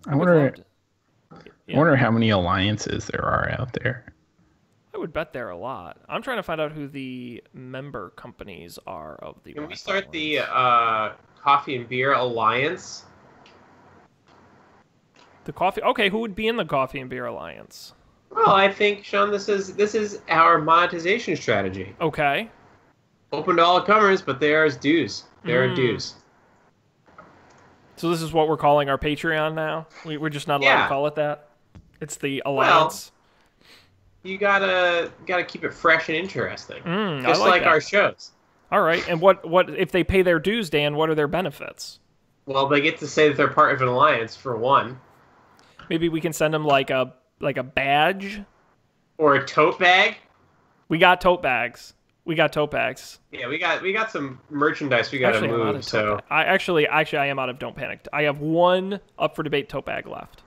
I wonder how many alliances there are out there. I would bet there are a lot. I'm trying to find out who the member companies are of the. Can we start the coffee and beer alliance? The coffee. Okay, who would be in the coffee and beer alliance? Well, I think, Sean, this is our monetization strategy. Okay. Open to all comers, but there is dues. There are dues. So this is what we're calling our Patreon now? We're just not allowed to call it that? It's the alliance? Well, you gotta keep it fresh and interesting. Just like our shows. All right, and what if they pay their dues, Dan, what are their benefits? Well, they get to say that they're part of an alliance, for one. Maybe we can send them like a badge? Or a tote bag? We got tote bags. Yeah, we got some merchandise we gotta move. So I am out of Don't Panic. I have one up for debate tote bag left.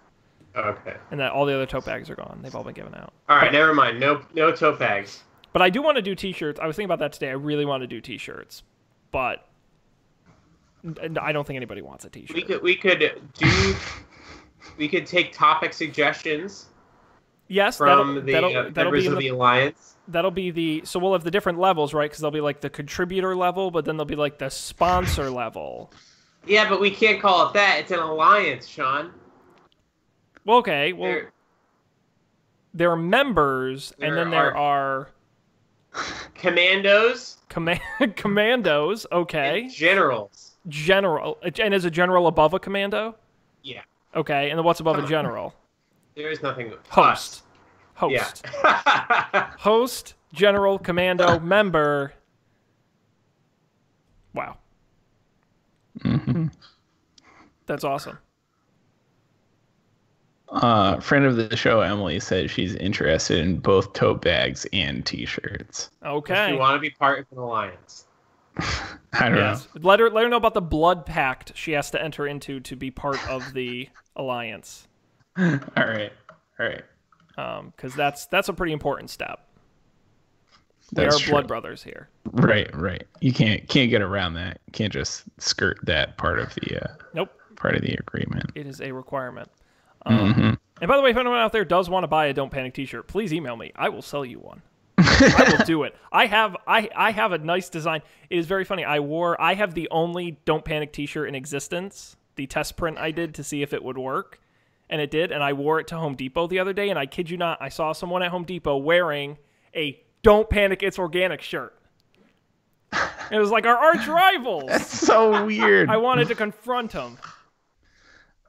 Okay. And that all the other tote bags are gone. They've all been given out. All right, never mind. No tote bags. But I do want to do T-shirts. I was thinking about that today. I really want to do T-shirts, but I don't think anybody wants a T-shirt. We could take topic suggestions. Yes, from the members of the alliance. That'll be so we'll have the different levels, right? Because there'll be like the contributor level, but then there'll be like the sponsor level. Yeah, but we can't call it that. It's an alliance, Sean. Well, okay. Well, there are members, and then there are commandos. Commandos, okay. And generals. And is a general above a commando? Yeah. Okay, and then what's above a general? There is nothing. Host. Yeah. Host, general, commando, member. Wow. Mm-hmm. That's awesome. Friend of the show, Emily, says she's interested in both tote bags and T-shirts. Okay. If you want to be part of an alliance. I don't know. Let her know about the blood pact she has to enter into to be part of the alliance. All right. Because that's a pretty important step. That's we are blood brothers here. Right. You can't get around that. You can't just skirt that part of the part of the agreement. It is a requirement. Mm-hmm. And by the way, if anyone out there does want to buy a Don't Panic T-shirt, please email me. I will sell you one. I will do it. I have a nice design. It is very funny. I have the only Don't Panic T-shirt in existence. The test print I did to see if it would work. And it did, and I wore it to Home Depot the other day, and I kid you not, I saw someone at Home Depot wearing a Don't Panic, It's Organic shirt. It was like our arch rivals. That's so weird. I wanted to confront him.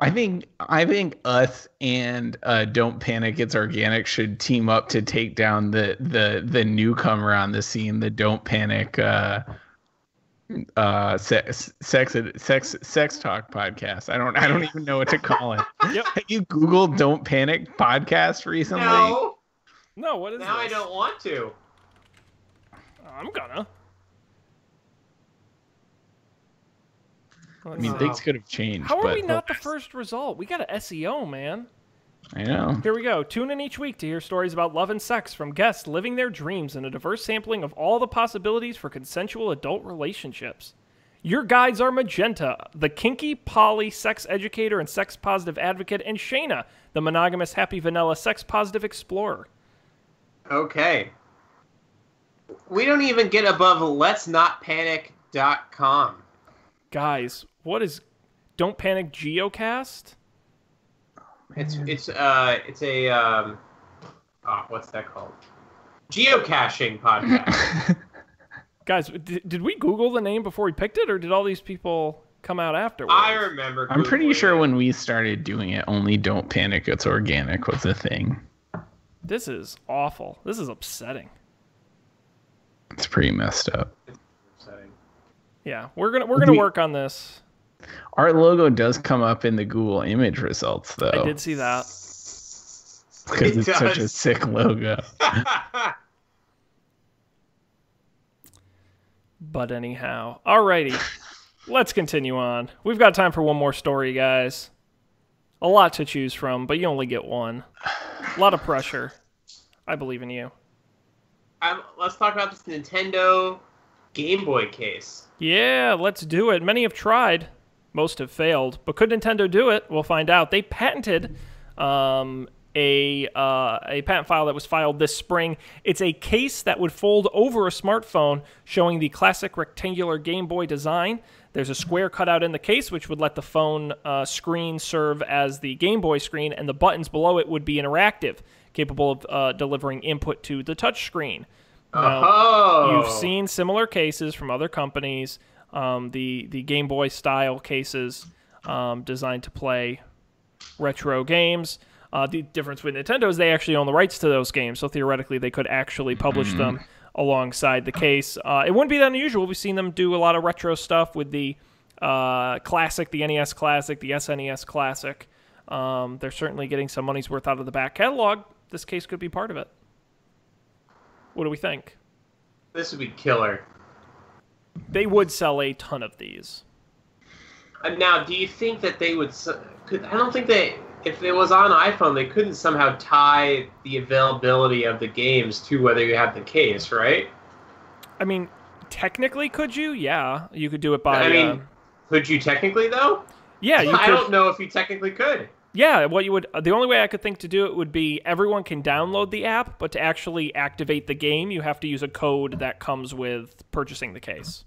I think us and Don't Panic, It's Organic should team up to take down the newcomer on the scene, the Don't Panic sex talk podcast. I don't even know what to call it. Yep. Have you Googled Don't Panic podcast recently? No, what is now this? I don't want to. I'm gonna. I mean, things could have changed. How are we not the first result? We got an SEO, man. I know. Here we go. Tune in each week to hear stories about love and sex from guests living their dreams in a diverse sampling of all the possibilities for consensual adult relationships. Your guides are Magenta, the kinky poly sex educator and sex positive advocate, and Shayna, the monogamous happy vanilla sex positive explorer. Okay. We don't even get above letsnotpanic.com. Guys, what is Don't Panic Geocast? It's a what's that called? Geocaching podcast. Guys, did we Google the name before we picked it, or did all these people come out afterwards? I remember. I'm pretty sure when we started doing it, only Don't Panic, It's Organic was a thing. This is awful. This is upsetting. It's pretty messed up. Yeah, we're gonna work on this. Our logo does come up in the Google image results, though. I did see that. Because it's such a sick logo. But anyhow, alrighty. let's continue on. We've got time for one more story, guys. A lot to choose from, but you only get one. A lot of pressure. I believe in you. Let's talk about this Nintendo Game Boy case. Yeah, let's do it. Many have tried. Most have failed. But could Nintendo do it? We'll find out. They patented a patent file that was filed this spring. It's a case that would fold over a smartphone, showing the classic rectangular Game Boy design. There's a square cutout in the case, which would let the phone screen serve as the Game Boy screen, and the buttons below it would be interactive, capable of delivering input to the touch screen. Now, you've seen similar cases from other companies, the Game Boy style cases designed to play retro games. The difference with Nintendo is they actually own the rights to those games, so theoretically they could actually publish them alongside the case. It wouldn't be that unusual. We've seen them do a lot of retro stuff with the Classic, the NES Classic, the SNES Classic. They're certainly getting some money's worth out of the back catalog. This case could be part of it. What do we think? This would be killer. They would sell a ton of these. Now, do you think that they would... I don't think they... If it was on iPhone, they couldn't somehow tie the availability of the games to whether you have the case, right? I mean, technically, could you? Yeah, you could do it by... I mean, could you technically, though? Yeah, you could. I don't know if you technically could. Yeah, what you would... The only way I could think to do it would be everyone can download the app, but to actually activate the game, you have to use a code that comes with purchasing the case.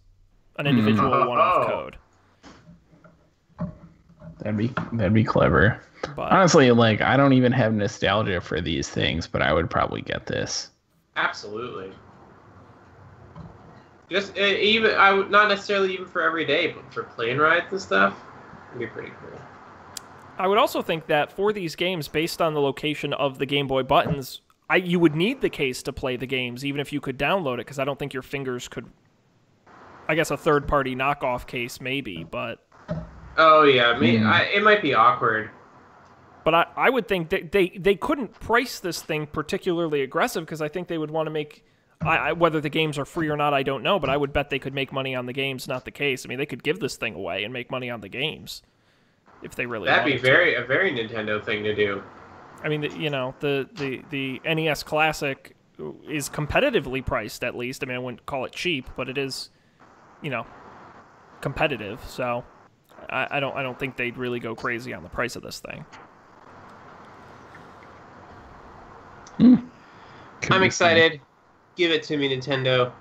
An individual one-off code. That'd be clever. But, honestly, like, I don't even have nostalgia for these things, but I would probably get this. Absolutely. Just even I would not necessarily even for every day, but for plane rides and stuff, it'd be pretty cool. I would also think that for these games, based on the location of the Game Boy buttons, you would need the case to play the games, even if you could download it, because I don't think your fingers could... I guess a third-party knockoff case, maybe, but... Oh, yeah. It might be awkward. But I would think that they couldn't price this thing particularly aggressive, because I think they would want to make... whether the games are free or not, I don't know, but I would bet they could make money on the games, not the case. I mean, they could give this thing away and make money on the games if they really wanted to. That'd be a very Nintendo thing to do. I mean, the NES Classic is competitively priced, at least. I mean, I wouldn't call it cheap, but it is, competitive. So I don't think they'd really go crazy on the price of this thing. I'm excited. Give it to me, Nintendo.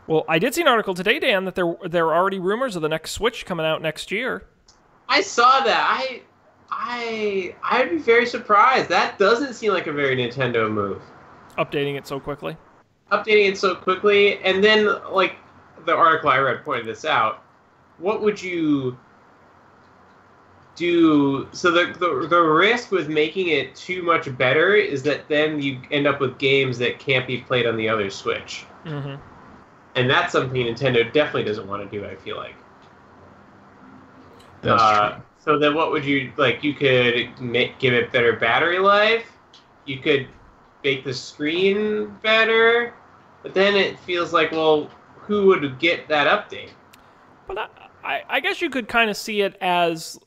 Well, I did see an article today, Dan, that there are already rumors of the next Switch coming out next year. I saw that. I'd be very surprised. That doesn't seem like a very Nintendo move. Updating it so quickly. And then, like, the article I read pointed this out. What would you do? So the risk with making it too much better is that then you end up with games that can't be played on the other Switch. Mm-hmm. And that's something Nintendo definitely doesn't want to do, I feel like. That's true. So then what would you, like, you could give it better battery life, you could make the screen better, but then it feels like, well, who would get that update? But I guess you could kind of see it as,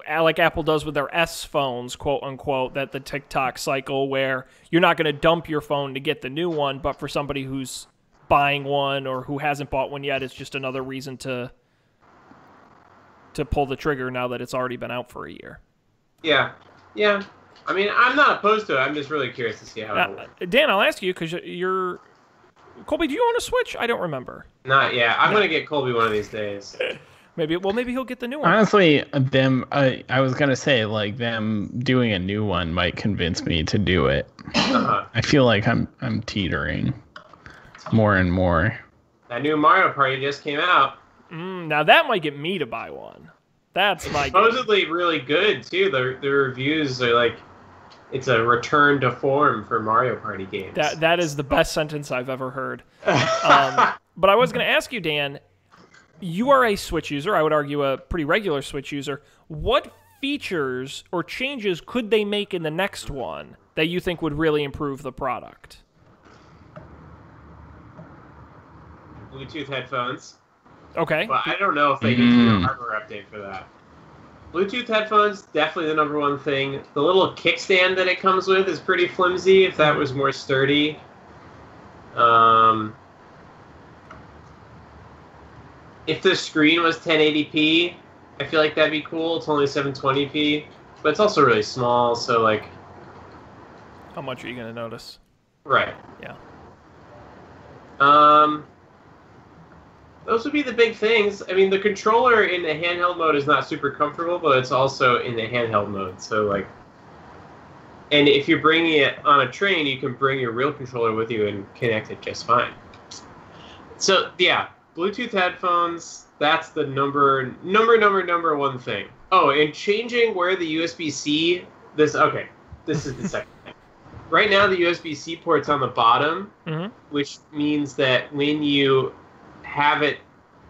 like Apple does with their S phones, quote unquote, that the TikTok cycle where you're not going to dump your phone to get the new one, but for somebody who's buying one or who hasn't bought one yet, it's just another reason to pull the trigger now that it's already been out for a year. Yeah. I mean, I'm not opposed to it. I'm just really curious to see how it works. Dan, I'll ask you, because you're... Colby, do you own a Switch? I don't remember. Not yet. I'm going to get Colby one of these days. Maybe he'll get the new one. Honestly, I was going to say, like, them doing a new one might convince me to do it. Uh-huh. I feel like I'm teetering more and more. That new Mario Party just came out. Now that might get me to buy one. That's my supposedly really good too. The reviews are like, it's a return to form for Mario Party games. That is the best sentence I've ever heard. But I was going to ask you, Dan, you are a Switch user. I would argue a pretty regular Switch user. What features or changes could they make in the next one that you think would really improve the product? Bluetooth headphones. Okay. But I don't know if they need to do a hardware update for that. Bluetooth headphones, definitely the number one thing. The little kickstand that it comes with is pretty flimsy. If that was more sturdy. If the screen was 1080p, I feel like that'd be cool. It's only 720p, but it's also really small, so like... How much are you going to notice? Right. Yeah. Those would be the big things. I mean, the controller in the handheld mode is not super comfortable, but it's also in the handheld mode. So, like, and if you're bringing it on a train, you can bring your real controller with you and connect it just fine. So, yeah, Bluetooth headphones, that's the number one thing. Oh, and changing where the USB-C, this is the second thing. Right now, the USB-C port's on the bottom, which means that when you have it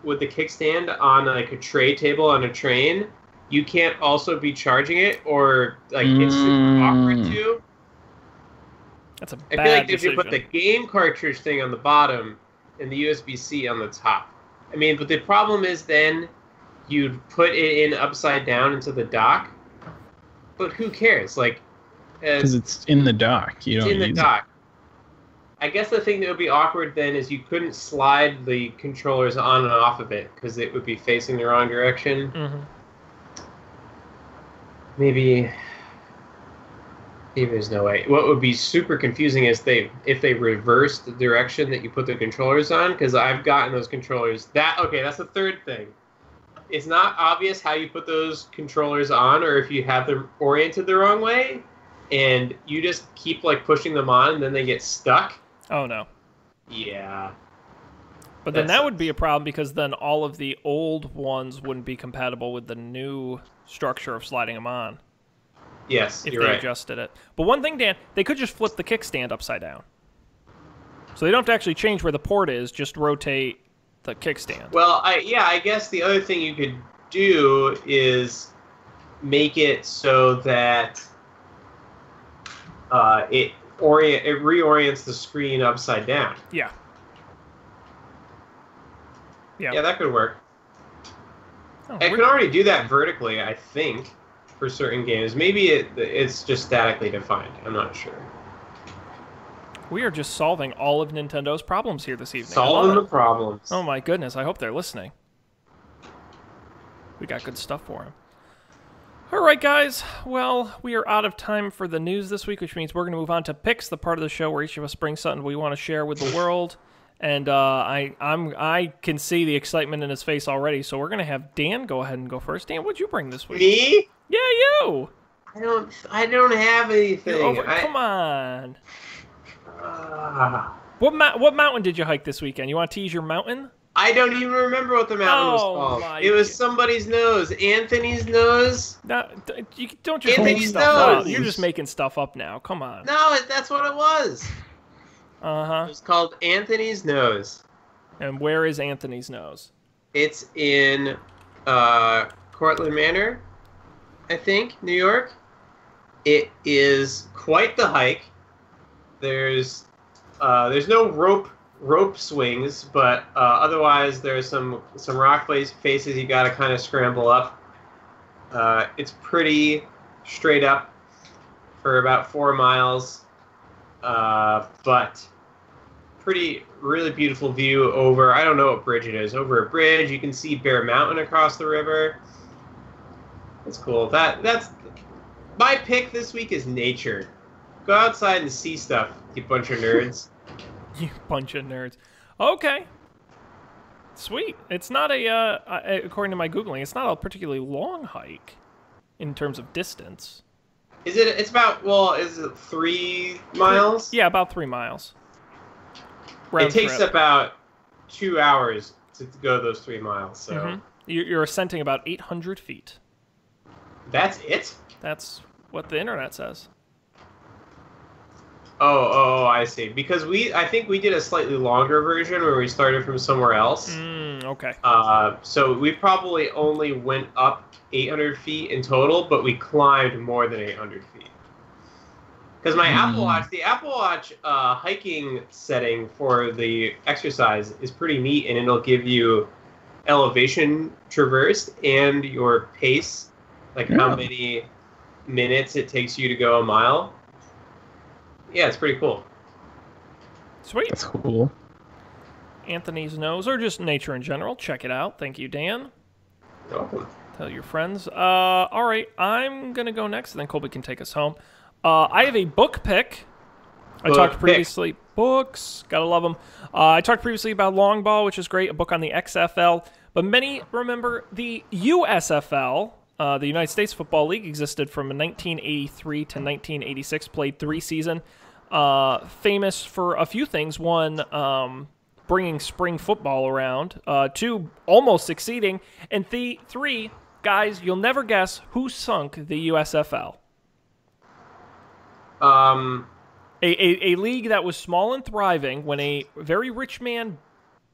with the kickstand on like a tray table on a train, you can't also be charging it, or like it's super awkward to. That's a bad I feel like decision. if you put the game cartridge thing on the bottom and the USB-C on the top. I mean, but the problem is then you'd put it in upside down into the dock. But who cares? Like, because it's in the dock. You don't it's in the use dock. I guess the thing that would be awkward then is you couldn't slide the controllers on and off of it because it would be facing the wrong direction. Maybe there's no way. What would be super confusing is if they reverse the direction that you put the controllers on, because I've gotten those controllers. That's the third thing. It's not obvious how you put those controllers on, or if you have them oriented the wrong way, and you just keep like pushing them on, and then they get stuck. Oh, no. Yeah. But then that would be a problem because then all of the old ones wouldn't be compatible with the new structure of sliding them on. Yes, if you're they right. adjusted it. But one thing, Dan, they could just flip the kickstand upside down. So they don't have to actually change where the port is, just rotate the kickstand. Well, I guess the other thing you could do is make it so that it reorients the screen upside down. Yeah. Yeah, that could work. Oh, It can already do that vertically, I think, for certain games. Maybe it's just statically defined. I'm not sure. We are just solving all of Nintendo's problems here this evening. Solving the problems. Oh my goodness, I hope they're listening. We got good stuff for them. All right, guys. Well, we are out of time for the news this week, which means we're going to move on to picks, the part of the show where each of us brings something we want to share with the world. And I can see the excitement in his face already, so we're going to have Dan go ahead and go first. Dan, what'd you bring this week? Me? Yeah, you. I don't have anything. Come on. What mountain did you hike this weekend? You want to tease your mountain? I don't even remember what the mountain was called. It was somebody's nose. Anthony's nose? No, you don't just Anthony's make stuff nose. up. You're just making stuff up now. Come on. No, that's what it was. Uh-huh. It was called Anthony's Nose. And where is Anthony's nose? It's in Cortlandt Manor, I think, New York. It is quite the hike. There's no rope swings, but otherwise there's some rock faces you got to kind of scramble up. It's pretty straight up for about 4 miles, but really beautiful view over, I don't know what bridge it is, over a bridge. You can see Bear Mountain across the river. It's cool. That's my pick this week is nature. Go outside and see stuff, you bunch of nerds. You bunch of nerds. Okay. Sweet. It's not according to my Googling, it's not a particularly long hike in terms of distance. Is it 3 miles? Yeah, about 3 miles. It takes about 2 hours to go those 3 miles, so. Mm-hmm. You're ascending about 800 feet. That's it? That's what the internet says. Oh, I see. Because I think we did a slightly longer version where we started from somewhere else. Okay. So we probably only went up 800 feet in total, but we climbed more than 800 feet. Because my Apple Watch hiking setting for the exercise is pretty neat, and it'll give you elevation traversed and your pace, like how Yeah. many minutes it takes you to go a mile. Yeah, it's pretty cool. Sweet. That's cool. Anthony's Nose, or just nature in general. Check it out. Thank you, Dan. You're welcome. Tell your friends. All right, I'm going to go next, and then Colby can take us home. I have a book pick. I talked previously. Books. Gotta love them. I talked previously about Long Ball, which is great, a book on the XFL. But many remember the USFL. The United States Football League existed from 1983 to 1986, played 3 seasons. Famous for a few things. One, bringing spring football around. 2, almost succeeding. And 3, guys, you'll never guess who sunk the USFL. A league that was small and thriving when a very rich man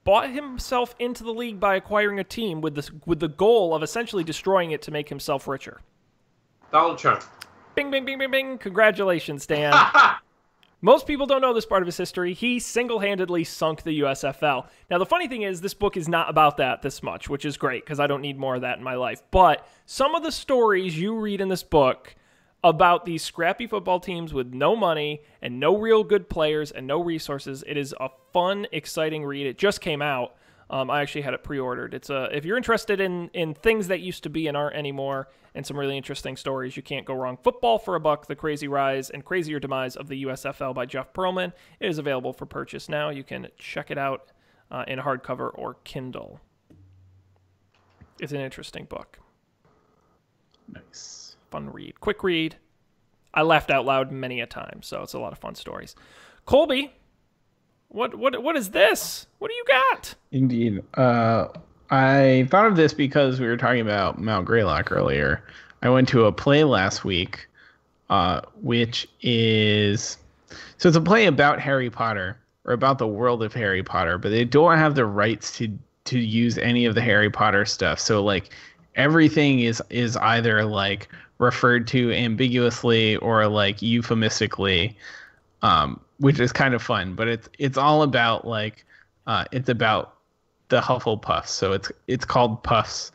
bought himself into the league by acquiring a team with the goal of essentially destroying it to make himself richer. Donald Trump. Bing, bing, bing, bing, bing. Congratulations, Dan. Most people don't know this part of his history. He single-handedly sunk the USFL. Now, the funny thing is, this book is not about that this much, which is great, because I don't need more of that in my life. But some of the stories you read in this book about these scrappy football teams with no money and no real good players and no resources, it is a fun, exciting read. It just came out. I actually had it pre-ordered. It's if you're interested in things that used to be and aren't anymore, and some really interesting stories, you can't go wrong. Football for a Buck: The Crazy Rise and Crazier Demise of the USFL by Jeff Pearlman. It is available for purchase now. You can check it out in hardcover or Kindle. It's an interesting book. Nice. Fun read. Quick read. I laughed out loud many a time, so it's a lot of fun stories. Colby, what is this? What do you got? Indeed. I thought of this because we were talking about Mount Greylock earlier. I went to a play last week, which is... So it's a play about Harry Potter, or about the world of Harry Potter, but they don't have the rights to use any of the Harry Potter stuff. So, like, everything is either, like, referred to ambiguously or, like, euphemistically, which is kind of fun. But it's all about, like, it's about the Hufflepuffs, so it's called Puffs,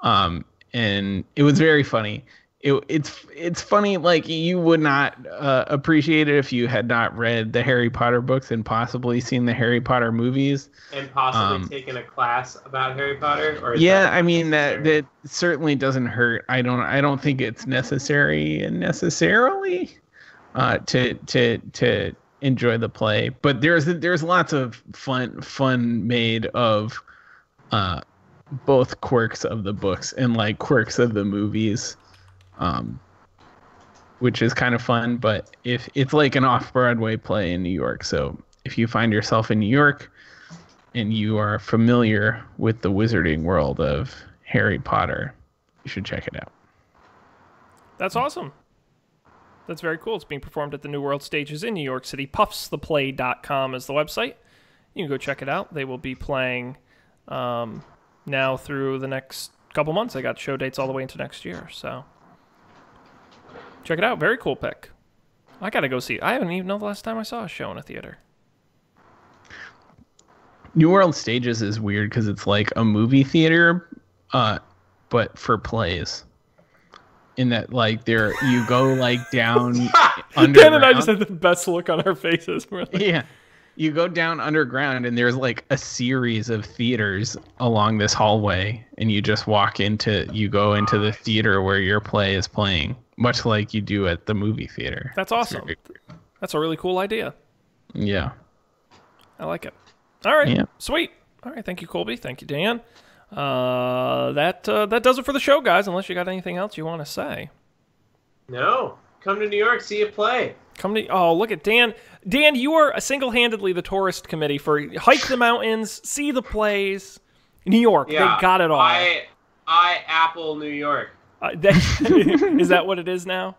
and it was very funny. It's funny, like, you would not appreciate it if you had not read the Harry Potter books and possibly seen the Harry Potter movies And possibly taken a class about Harry Potter? Or I mean, that certainly doesn't hurt. I don't think it's necessarily to enjoy the play, but there's lots of fun made of both quirks of the books and, like, quirks of the movies, which is kind of fun. But if it's like an off-Broadway play in New York, so if you find yourself in New York and you are familiar with the wizarding world of Harry Potter, you should check it out. That's awesome. That's very cool. It's being performed at the New World Stages in New York City. Puffstheplay.com is the website. You can go check it out. They will be playing now through the next couple months. They got show dates all the way into next year. So check it out. Very cool pick. I got to go see it. I haven't even know the last time I saw a show in a theater. New World Stages is weird because it's like a movie theater, but for plays. In that, like, you go, like, down underground. Dan and I just had the best look on our faces. We're like, Yeah. You go down underground, and there's, like, a series of theaters along this hallway, and you just you go into the theater where your play is playing, much like you do at the movie theater. That's awesome. That's a really cool idea. Yeah. I like it. All right. Yeah. Sweet. All right. Thank you, Colby. Thank you, Dan. That does it for the show, guys, unless you got anything else you want to say. No. Come to New York, see a play. Look at Dan. Dan, you are single-handedly the tourist committee for hike the mountains, see the plays. New York, Yeah, they got it all. I Apple New York. Is that what it is now?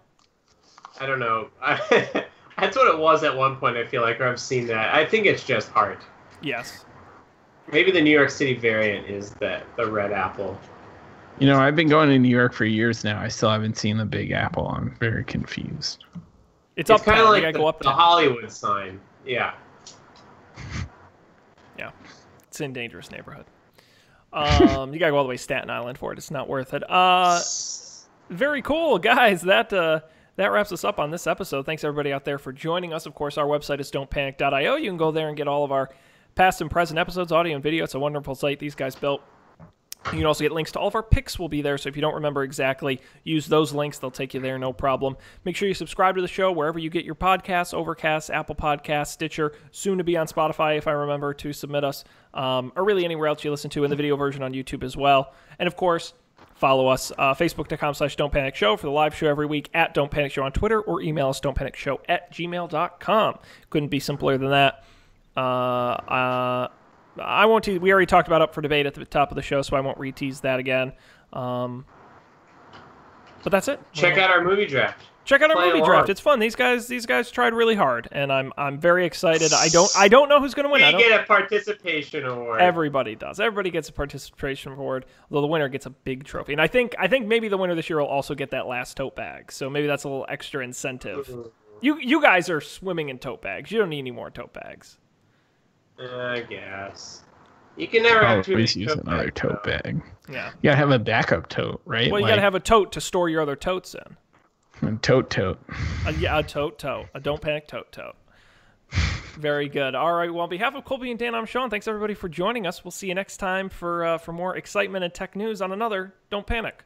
I don't know. That's what it was at one point, I feel like, or I've seen that. I think it's just Heart. Yes. Maybe the New York City variant is the Red Apple. You know, I've been going to New York for years now. I still haven't seen the Big Apple. I'm very confused. It's up kind of like go up the Hollywood sign. Yeah. Yeah. It's in dangerous neighborhood. You gotta go all the way to Staten Island for it. It's not worth it. Very cool, guys. That wraps us up on this episode. Thanks everybody out there for joining us. Of course, our website is don'tpanic.io. You can go there and get all of our past and present episodes, audio and video. It's a wonderful site these guys built. You can also get links to all of our picks will be there, so if you don't remember exactly, use those links. They'll take you there, no problem. Make sure you subscribe to the show wherever you get your podcasts, Overcast, Apple Podcasts, Stitcher, soon to be on Spotify if I remember to submit us, or really anywhere else you listen to, in the video version on YouTube as well. And of course, follow us, Facebook.com/Don'tPanicShow for the live show every week, at Don't Panic Show on Twitter, or email us don'tpanicshow@gmail.com. Couldn't be simpler than that. I won't tease. We already talked about Up for Debate at the top of the show, so I won't re-tease that again. But that's it. Check out our movie draft. Check out our movie draft. It's fun. These guys tried really hard, and I'm very excited. I don't know who's going to win. We get a participation award. Everybody does. Everybody gets a participation award, although the winner gets a big trophy. And I think maybe the winner this year will also get that last tote bag. So maybe that's a little extra incentive. You guys are swimming in tote bags. You don't need any more tote bags. I guess. You can never have too many use another tote bag. Yeah. You gotta have a backup tote, right? Well, you gotta have a tote to store your other totes in. A tote. Yeah, a tote. A Don't Panic tote. Very good. All right. Well, on behalf of Colby and Dan, I'm Sean. Thanks everybody for joining us. We'll see you next time for more excitement and tech news on another Don't Panic.